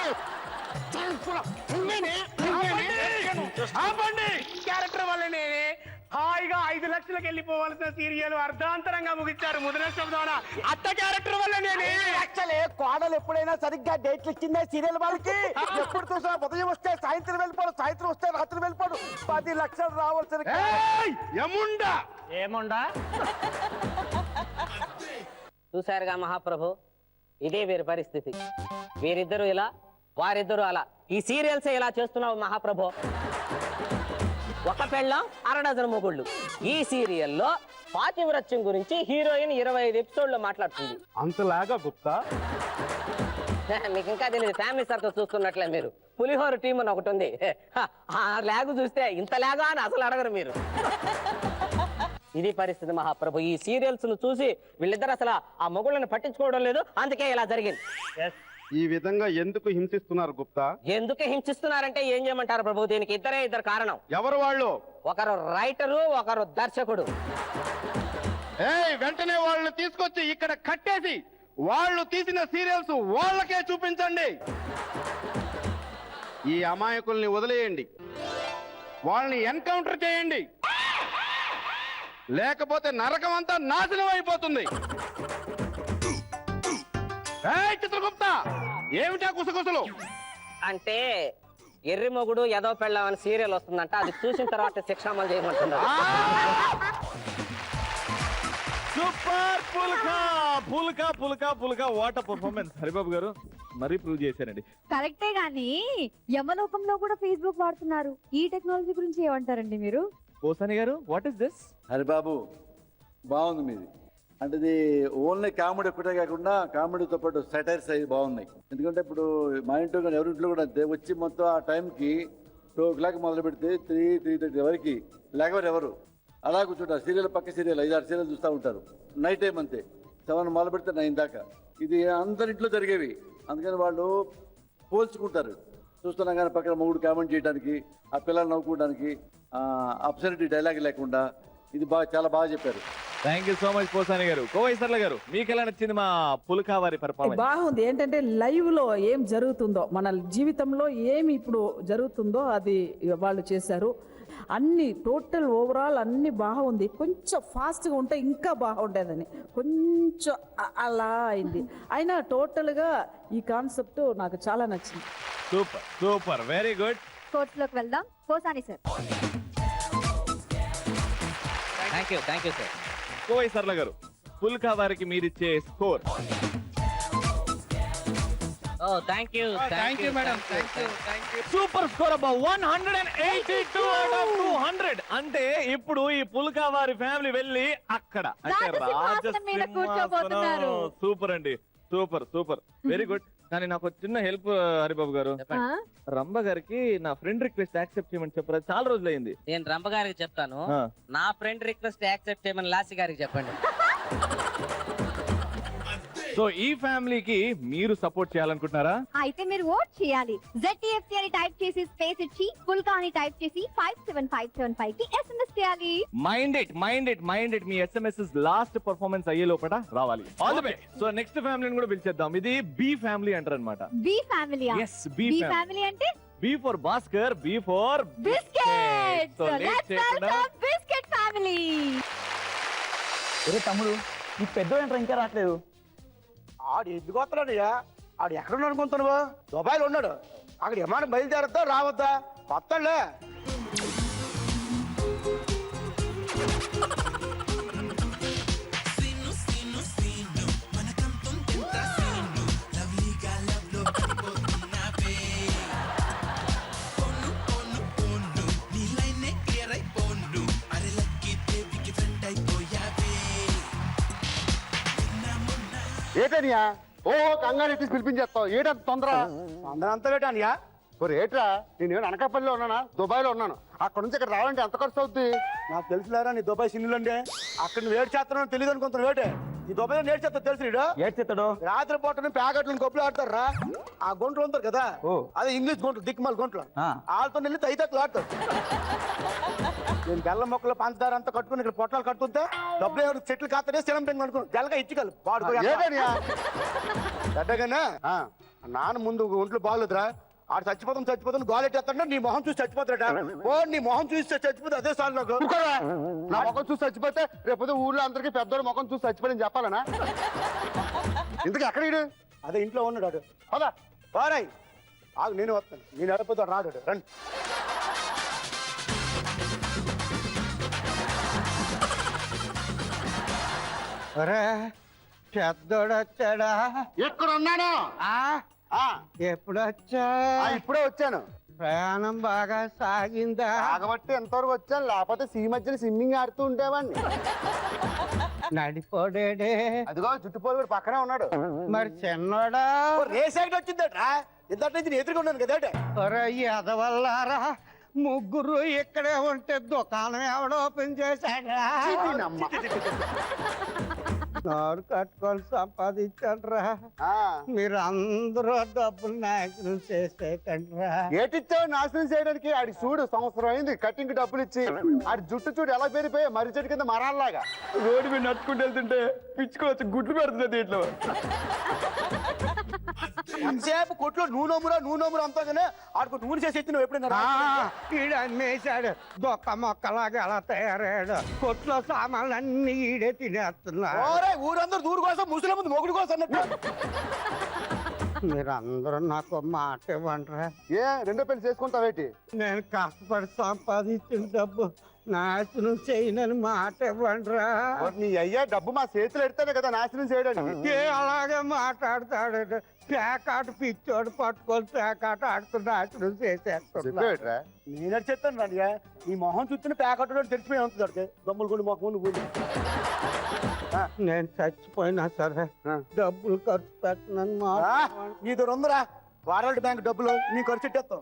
క్యారెక్టర్ వల్ల నేనే హాయిగా 5 లక్షలకు వెళ్ళిపోవాల్సిన సీరియల్ అర్ధాంతరంగా ముగించారు ముదనష్టం ద్వారా. అత్త క్యారెక్టర్ వల్ల నేనే. కోడలు ఎప్పుడైనా సరిగ్గా డేట్లు ఇచ్చిందే సీరియల్ వాళ్ళకి. ఎప్పుడు చూసినా ఉదయం వస్తే సాయంత్రం వెళ్ళిపోడు, సాయంత్రం వస్తే రాత్రి వెళ్ళిపోడు. 10 లక్షలు రావాల్సిన ఏముండా చూశారుగా మహాప్రభు, ఇదే వీరి పరిస్థితి. వీరిద్దరు ఇలా, వారిద్దరు అలా. ఈ సీరియల్స్ ఇలా చేస్తున్నావు మహాప్రభు. ఒక పెళ్ళం 6 డజన్ మొగుళ్ళు. ఈ సీరియల్లో పాతివ్రత్యం గురించి హీరోయిన్ 25 ఎపిసోడ్లో మాట్లాడుతుంది. అంతలాగా గుప్తా? మీకు ఇంకా తెలియదు, ఫ్యామిలీ సర్కిల్ చూస్తున్నట్లే మీరు. పులిహోర టీం అని ఒకటి ఉంది. ఆ లాగు చూస్తే ఇంత లాగా అని అసలు అడగరు మీరు. ఇది పరిస్థితి మహాప్రభు. ఈ సీరియల్స్ ను చూసి వీళ్ళిద్దరు అసలు ఆ మొగుళ్ళని పట్టించుకోవడం లేదు, అందుకే ఇలా జరిగింది. ఈ విధంగా ఎందుకు హింసిస్తున్నారు గుప్తా? ఎందుకు హింసిస్తున్నారంటే ఏం చేయమంటారు ప్రభు, దీనికి ఇద్దరు కారణం. ఎవరు వాళ్ళు? ఒకరు రైటరు, ఒకరు దర్శకుడు. వెంటనే వాళ్ళని తీసుకొచ్చి ఇక్కడ కట్టేసి వాళ్ళు తీసిన సీరియల్స్ వాళ్ళకే చూపించండి. ఈ అమాయకుల్ని వదిలేయండి, వాళ్ళని ఎన్కౌంటర్ చేయండి, లేకపోతే నరకం అంతా నాశనం అయిపోతుంది. చిత్రగుప్త ఏమిటా కుసగుసలు? అంటే ఎర్రి మొగుడు ఎదవ పెళ్ళామని సీరియల్ వస్తుందంట, అది చూసిన తర్వాత శిక్ష అమలు చేయమంటున్నారు. సూపర్ పుల్కా పుల్కా పుల్కా పుల్కా వాటర్ పర్ఫార్మెన్స్. హరిబాబు గారు మరీ ప్రూవ్ చేశారండి. కరెక్టే గానీ యమలోకంలో కూడా ఫేస్బుక్ వాడుతున్నారు. ఈ టెక్నాలజీ గురించి ఏమంటారండి మీరు? పోసాని గారు వాట్ ఇస్ దిస్? హరిబాబు బాగుంది మీది. అంటే ఇది ఓన్లీ కామెడీ ఒకటే కాకుండా కామెడీతో పాటు సెటైర్స్ అవి బాగున్నాయి. ఎందుకంటే ఇప్పుడు మా ఇంట్లో కానీ ఎవరింట్లో కూడా అంతే, వచ్చి మొత్తం ఆ టైంకి 2 o'clock మొదలు పెడితే 3-3:30 వరకు లేకపోతే ఎవరు అలా కూర్చుంటారు. సీరియల్ పక్క సీరియల్ 5-6 సీరియల్ చూస్తూ ఉంటారు. నైట్ టైం అంతే 7 మొదలు పెడితే 9 దాకా. ఇది అందరింట్లో జరిగేవి. అందుకని వాళ్ళు పోల్చుకుంటారు. చూస్తున్నాం కానీ పక్కన మొగుడు కామెంట్ చేయడానికి, ఆ పిల్లలు నవ్వుకోవడానికి, అబ్సర్డిటీ డైలాగ్ లేకుండా ఇది చాలా బాగా చెప్పారు. Thank you so much Posani గారు. కోవైసర్ల గారు మీకు ఎలా నచ్చింది మా పుల్కా వారి పర్ఫార్మెన్స్? బాగుంది. ఏంటంటే లైవ్ లో ఏం జరుగుతుందో, మన జీవితంలో ఏమి ఇప్పుడు జరుగుతుందో అది వాళ్ళు చేశారు. అన్ని టోటల్ ఓవరాల్ అన్ని బాగుంది. కొంచెం ఫాస్ట్గా ఉంటే ఇంకా బాగుండేదని కొంచెం అలా అయింది. అయినా టోటల్గా ఈ కాన్సెప్ట్ నాకు చాలా నచ్చింది. Super super very good. Course లోకి వెళ్దాం. Posani sir. Thank you sir. కోవైసర్ల గారు పుల్కా వారికి మీరిచ్చే score? Thank you madam. Super score అబ్బా 182 out of 200. అంటే ఇప్పుడు ఈ పుల్కా వారి ఫ్యామిలీ వెళ్ళి అక్కడ అంటే రాజసింహాసనం మీద కూర్చోబోతున్నారు. సూపర్ అండి, సూపర్ సూపర్ వెరీ గుడ్. కానీ నాకు చిన్న హెల్ప్ హరిబాబు గారు. రంభ గారికి నా ఫ్రెండ్ రిక్వెస్ట్ యాక్సెప్ట్ చేయమని చెప్పారు. చాలా రోజులైంది. నేను రంభ గారికి చెప్తాను, నా ఫ్రెండ్ రిక్వెస్ట్ యాక్సెప్ట్ చేయమని లాసి గారికి చెప్పండి. సో ఈ ఫ్యామిలీకి మీరు సపోర్ట్ చేయాలనుకుంటున్నారా? అయితే మీరు ఓట్ చేయాలి. ZTFC అని టైప్ చేసి స్పేస్ ఇచ్చి పుల్కా అని టైప్ చేసి 57575 కి SMS చేయాలి. మైండ్ ఇట్ మీ SMS లాస్ట్ పర్ఫార్మెన్స్ అయ్యే లోపల రావాలి. All the best. So next ఫ్యామిలీని కూడా పిలిచేద్దాం. ఇది బి ఫ్యామిలీ అంటారు అనమాట. B family. yes B family అంటే B for Bhaskar, B for biscuit. So let's welcome biscuit family. ఒరే తమ్ముడు, ఈ పెద్ద ఏంట్రా ఇంకా రావట్లేదు? ఆడు ఎందుకు వస్తున్నాడయ్యా? ఆడు ఎక్కడున్నాడు అనుకుంటున్నావు? దుబాయ్లో ఉన్నాడు. అక్కడ విమానం బయలుదేరద్దా రావద్దా? వస్తాడులే. ఏటనియా ఓహో కంగారు ఎట్టి పిలిపించేస్తావు? ఏటంత తొందర? అందరూ అంతా పెట్టానియా? ఏట్రా నేను అనకాపల్లిలో ఉన్నానా, దుబాయ్లో ఉన్నాను. అక్కడ నుంచి ఇక్కడ రావాలంటే ఎంత ఖర్చు అవుద్ది? నాకు తెలుసులేరా నీ దుబాయ్ సిన్నులండి. అక్కడ నువ్వు ఏడు చేస్తున్నావు తెలియదు అనుకుంటున్నావు. ఏటే ఈ దుబాయ్ నేడు చేస్తా తెలుసు. ఏడ్చేస్తాడు రాత్రి పూట ప్యాకెట్లను కొప్పులు ఆడతారు రా. ఆ గుంటలు ఉంటారు కదా, అదే ఇంగ్లీష్ గుంటలు, దిక్కుమాల గుంటలు. వాళ్ళతో వెళ్ళి తైతట్లు ఆడతారు. నేను బెల్లం మొక్కలు పంచదార అంతా కట్టుకుని ఇక్కడ పొట్లాలు కట్టుకుంటే డబ్బులు ఎవరు చెట్లు కాస్తనే సిలం పెంగ్ అనుకున్నాను. జలగా ఇచ్చికలు పాడుకోగానే నాన్న ముందు ఒంట్లో బాగోలేదురా. ఆడు చచ్చిపోతాను గోలెట్టేస్తాడు. నీ మొహం చూసి చచ్చిపోతాడట. ఓ నీ మొహం చూసి చచ్చిపోతే అదే సార్ నాకు. నా ముఖం చూసి చచ్చిపోతే రేపు ఊర్లో అందరికి పెద్దోడు ముఖం చూసి చచ్చిపోయి చెప్పాలనా? ఇంతకు ఎక్కడ? అదే ఇంట్లో ఉన్నాడు. పదా పారాయి ఆగు, నేను వస్తాను. నేను ఎడపోతాడు రాడు. రండి. పెద్దోడొచ్చాడా? ఎక్కడ ఉన్నాను? ఎప్పుడు వచ్చా? ఇప్పుడే వచ్చాను. ప్రయాణం బాగా సాగిందా? ఆగబట్టి ఎంతవరకు వచ్చాను, లేకపోతే సీ మధ్యలో స్విమ్మింగ్ ఆడుతూ ఉండేవాడిని. నడిపోడేడే? అదిగో చుట్టుపోలు పక్కనే ఉన్నాడు. మరి చిన్నోడా? రేస్ యాక్ట్ వచ్చిందట. ఇంతటి నుంచి నేను ఎదురుగా ఉన్నాను కదా. ఎదవల్లారా, ముగ్గురు ఇక్కడే ఉంటే దుకాణం ఎవడ ఓపెన్ చేశాడా? నోరు కట్టుకొని సంపాదించండ్రా. మీరు అందరూ డబ్బులు నాశనం చేసేకండ్రా. ఏటిచ్చావు నాశనం చేయడానికి? ఆడి చూడు, సంవత్సరం అయింది కటింగ్ డబ్బులు ఇచ్చి. ఆడి జుట్టు చూడు ఎలా పెరిగిపోయి మర్రి చెట్టు కింద మరాల్లాగా. రోడ్డు మీద నడుచుకుంటూ వెళ్తుంటే పిచ్చుకోవచ్చు గుడ్లు పెడుతుంది దీంట్లో. ఎంతసేపు కొట్లో నూనె అంతాగానే ఆడుకో నూనె చేసి ఎత్తి నువ్వు ఎప్పుడైనా ఈడు అమ్మేశాడు దొక్క మొక్కలాగా అలా తయారయ్యాడు కొట్లో సామాన్లన్నీ ఈడే తినేస్తున్నా ఊరందరూ దూరు కోసం ముసలి ముందు మొగుడు కోసం అన్నట్టు మీరందరూ నాకు మాట ఇవ్వండిరా. రెండో పెళ్లి చేసుకుంటావేటి? నేను కష్టపడి సంపాదించిన డబ్బు నాశనం చేయనని మాట ఇవ్వండిరా. నీ అయ్యా డబ్బు మా చేతులు ఎడితేనే కదా నాశనం చేయడానికి. అలాగే మాట్లాడతాడు పేకాట పిచ్చోడు పట్టుకొని పేకాట ఆడుతూ నాశనం చేసేస్తున్నా. నేను చెప్తాను రండిగా ఈ మొహం చుట్టూ పేకాట తెరిచిపోయి ఉంటుంది దమ్ములు కూడా మొహం నువ్వు. నేను చచ్చిపోయినా సరే డబ్బులు ఖర్చు పెట్టనని నీ దగ్గర ఉందిరా వరల్డ్ బ్యాంక్ డబ్బులు నీ ఖర్చు పెట్టేస్తాం.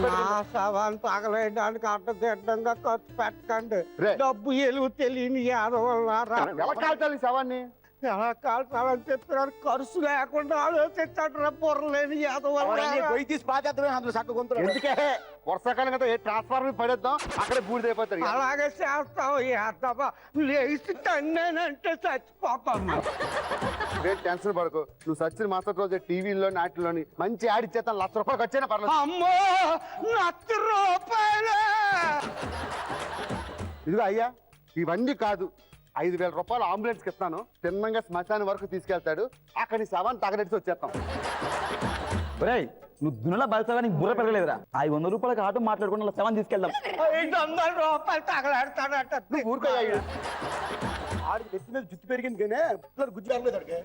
నా సవాన్ తగలేయడానికి అడ్డదిడ్డంగా ఖర్చు పెట్టకండి. డబ్బు ఎలుగు తెలియని యాదవల్లారా. ఎలా కాల్చాలి శవాన్ని? ఎలా కాల్చాలని చెప్పినారు ఖర్చు లేకుండా ఆలోచించాడు బుర్రలేని యాదవల్లారా. తీసి పాతేద్దామే అందులో చక్కగా ఎందుకే వర్షాకాలం కదా ఏ ట్రాన్స్ఫార్మర్ పడేద్దాం అక్కడే బూడిదైపోతారు. అలాగే చేస్తావు యాదవ లేచి తన్నేనంటే చచ్చిపోతాను. టెన్షన్ పడకు, నువ్వు సచ్చిన మాస్టర్ రోజు టీవీలో నాటిలోని మంచి యాడ్ ఇచ్చేస్తాను. ₹1,00,000 వచ్చేనా పర్లేదు. అమ్మో ₹1,00,000 ఇదిగో అయ్యా ఇవన్నీ కాదు, ₹5,000 అంబులెన్స్కి ఇస్తాను. తిన్నంగా శ్మశానం వరకు తీసుకెళ్తాడు. అక్కడ నీ శవాన్ని తగనెట్టి వచ్చేస్తాం. నువ్వు దున్నలా బలిసాగా నీకు బుర్ర పెరగలేదురా. ₹500 ఆటో మాట్లాడుకుని శవాన్ని తీసుకెళ్దాం. ₹500 తగలాడతాడట. నువ్వు ఊరుకోయ్యా. ఆడికి నెత్తి మీద జుట్టు పెరిగింది కానీ గుజ్జు పెరగలేదు అడిగి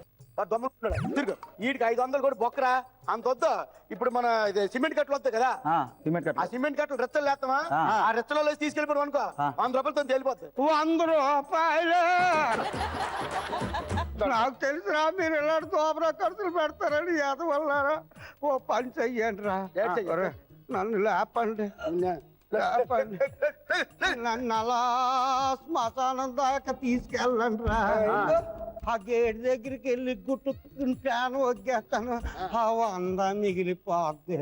దొమ్మలున్నాడు. వీడికి 500 కూడా బొక్కరా అంత వద్దు. ఇప్పుడు మన సిమెంట్ కట్టలు వస్తాయి కదా, ఆ సిమెంట్ కట్టలు రెచ్చలు లేస్తామా, ఆ రెచ్చలలో తీసుకెళ్ళిపోవడం అనుకో ₹100తో తేలిపోతాయి. ₹100 నాకు తెలుసురా మీరు ఇలాంటి దోబరా ఖర్చులు పెడతారని ఎదవల్లారా. ఓ పని చెయ్యండి రా, నన్ను లేపండి లేపండి, నన్ను అలా శ్మశానం దాకా తీసుకెళ్ళండి రా. ఆ గేట్ దగ్గరికి వెళ్ళి గుట్టుకుని ఫ్యాన్ ఒగ్గేస్తాను, ఆ 100 మిగిలిపోద్ది.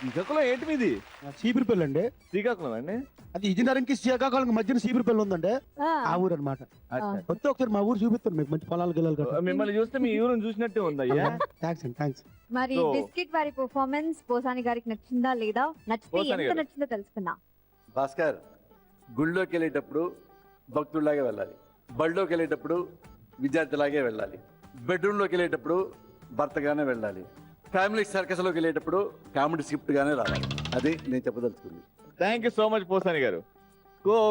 శ్రీకాకుళం ఏంటి మీది? చీపురుపల్లి అండి. శ్రీకాకుళం అండి. అది ఇంజనీరింగ్ కి శ్రీకాకుళం మధ్యన చీపురుపల్లి ఉందండి, ఆ ఊరు అనమాట. వస్తే ఒకసారి మా ఊరు చూపిస్తాను మీకు, మంచి పొలాలు గిలాలు. మిమ్మల్ని చూస్తే మీ ఊరు చూసినట్టే ఉంది అయ్యా. థ్యాంక్స్ అండి, థ్యాంక్స్. మరి బిస్కెట్ వారి పర్ఫార్మెన్స్ పోసాని గారికి నచ్చిందా లేదా, నచ్చితే ఎంత నచ్చిందో తెలుసుకుందాం. భాస్కర్, గుళ్ళోకి వెళ్ళేటప్పుడు భక్తుల్లాగే వెళ్ళాలి, బళ్ళోకి వెళ్ళేటప్పుడు విద్యార్థిలాగే వెళ్ళాలి, బెడ్రూమ్లోకి వెళ్ళేటప్పుడు భర్తగానే వెళ్ళాలి, ఫ్యామిలీ సర్కస్లోకి వెళ్ళేటప్పుడు కామెడీ స్క్రిప్ట్ గానే రావాలి. అది నేను చెప్పదలుచుకుంది. Thank you so much Posani గారు.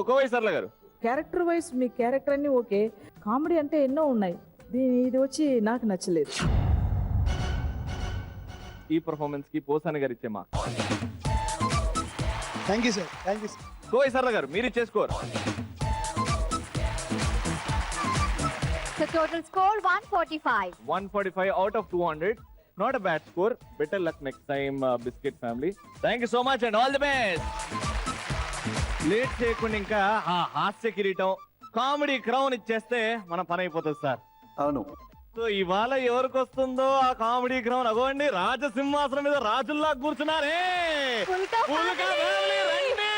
కోవై సర్ల గారు, క్యారెక్టర్ వైజ్ మీ క్యారెక్టర్ అన్ని ఓకే, కామెడీ అంటే ఎన్నో ఉన్నాయి, ఇది వచ్చి నాకు నచ్చలేదు. ఈ పర్ఫార్మెన్స్ కి పోసాని గారు ఇచ్చే marks. Thank you sir, thank you sir. Kovai Sarla గారు మీరు ఇచ్చేసుకోరు. So total score 145. 145 out of 200. Not a bad score. Better luck next time, Biscuit family. Thank you so much and all the best. Late చేయకుండా ఇంకా ఆ హాస్య కిరీటం comedy crown ఇచ్చేస్తే మన పని అయిపోతుంది సార్. అవును. సో ఇవాళ ఎవరికి వస్తుందో ఆ కామెడీ క్రౌన్? అగోండి రాజసింహాసనం మీద రాజుల్లా కూర్చున్నారే. Pulka family రండి.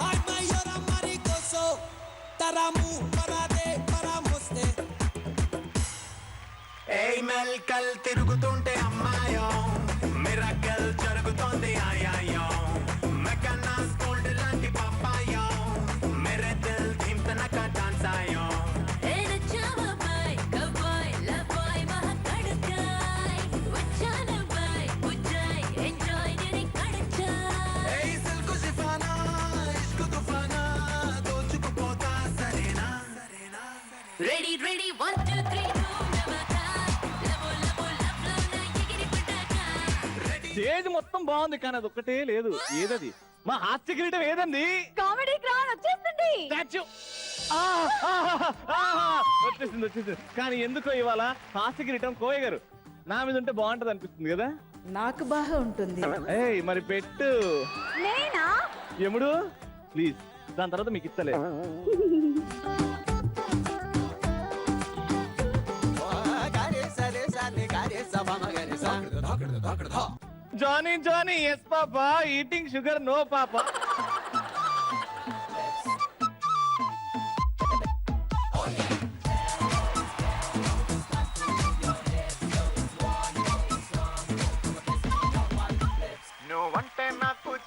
Ay mayora maricoso, taramu parade paramoste. Hey melkal తిరుగుతుంటే అమ్మాయో మిరకల్ జరుగుతోంది ఆయాయో మెకనా స్కూల్ లాంటి పాపాయో మేరే దిల్ థింతన కా డాన్స్ ఆయో ఏన చావ బాయ్ కబాయ్ లబాయ్ మహకడకాయ్ వచ్చాన బాయ్ బుజాయ్ ఎంజాయ్ ని కడచాయ్ hey సిల్కు సిఫానా ఇష్క్ తుఫానా దోచుకుపోతా సరేనా రెడీ రెడీ 1 2 3 స్టేజ్ మొత్తం బాగుంది కానీ అది ఒక్కటే లేదు. ఏదది? మా హాస్య కిరీటం ఏదండి? కామెడీ క్రౌన్ వచ్చేస్తుంది. వచ్చేసింది. కానీ ఎందుకో ఇవాళ హాస్య కిరీటం కోయ గారు నా మీద ఉంటే బాగుంటది అనిపిస్తుంది కదా. నాకు బాగా ఉంటుంది. ఏయ్ మరి పెట్టు. నేనా? యముడు ప్లీజ్, దాని తర్వాత మీకు ఇస్తలే. Johnny Johnny yes papa, eating sugar no papa.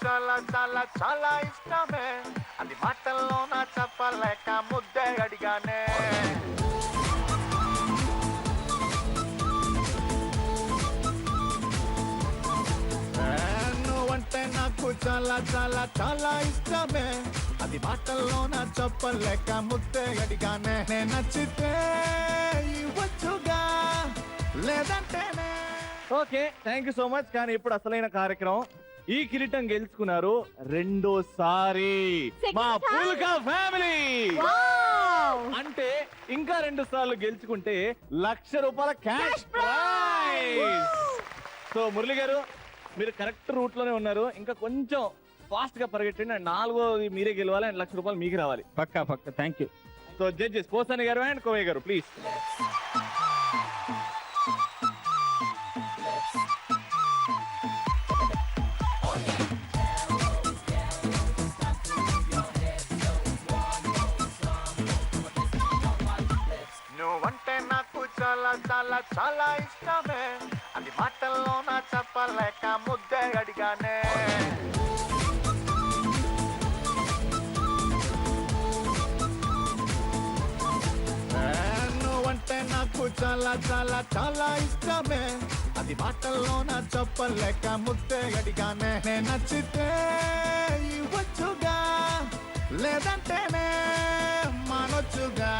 చాలా చాలా చాలా ఇష్టమే అది మాటల్లో నా చెప్పలేక ముద్దే అడిగానే నువ్వంటే నాకు చాలా చాలా చాలా ఇష్టమే అది మాటల్లో నా చెప్పలేక ముద్దే అడిగానే నేను నచ్చితే ఇవ్వచ్చుగా లేదంటేనే. Okay thank you so much. కానీ ఇప్పుడు అసలైన కార్యక్రమం. ఈ కిరీటం గెలుచుకున్నారు రెండోసారి మా పుల్కా ఫ్యామిలీ. అంటే ఇంకా 2 సార్లు గెలుచుకుంటే ₹1,00,000 క్యాష్ ప్రైజ్. సో మురళి గారు మీరు కరెక్ట్ రూట్ లోనే ఉన్నారు. ఇంకా కొంచెం ఫాస్ట్ గా పరిగెట్టండి. అండ్ 4వది మీరే గెలవాలి అండ్ ₹1,00,000 మీకు రావాలి. పక్కా పక్కా thank you. So judges Posani గారు అండ్ కోవయ్య గారు ప్లీజ్. నువ్వంటే నాకు చాలా చాలా చాలా ఇష్టమే అది మాటల్లో నా చెప్పలేక ముద్దే అడిగానే నువ్వంటే నాకు చాలా చాలా చాలా ఇష్టమే అది మాటల్లో నా చెప్పలేక ముద్దే అడిగానే నేను నచ్చితే ఇవ్వచ్చుగా లేదంటేనే మానొచ్చుగా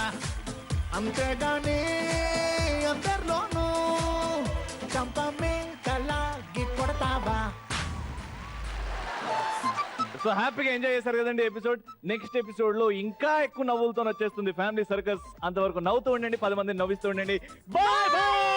అంతేగాని అందరిలోనూ చంపమే కలాగి కొడతావా. సో హ్యాపీగా ఎంజాయ్ చేశారు కదండి ఎపిసోడ్. నెక్స్ట్ ఎపిసోడ్ లో ఇంకా ఎక్కువ నవ్వులతో వచ్చేస్తుంది ఫ్యామిలీ సర్కస్. అంతవరకు నవ్వుతూ ఉండండి, 10 మందిని నవ్విస్తూ ఉండండి. Bye bye.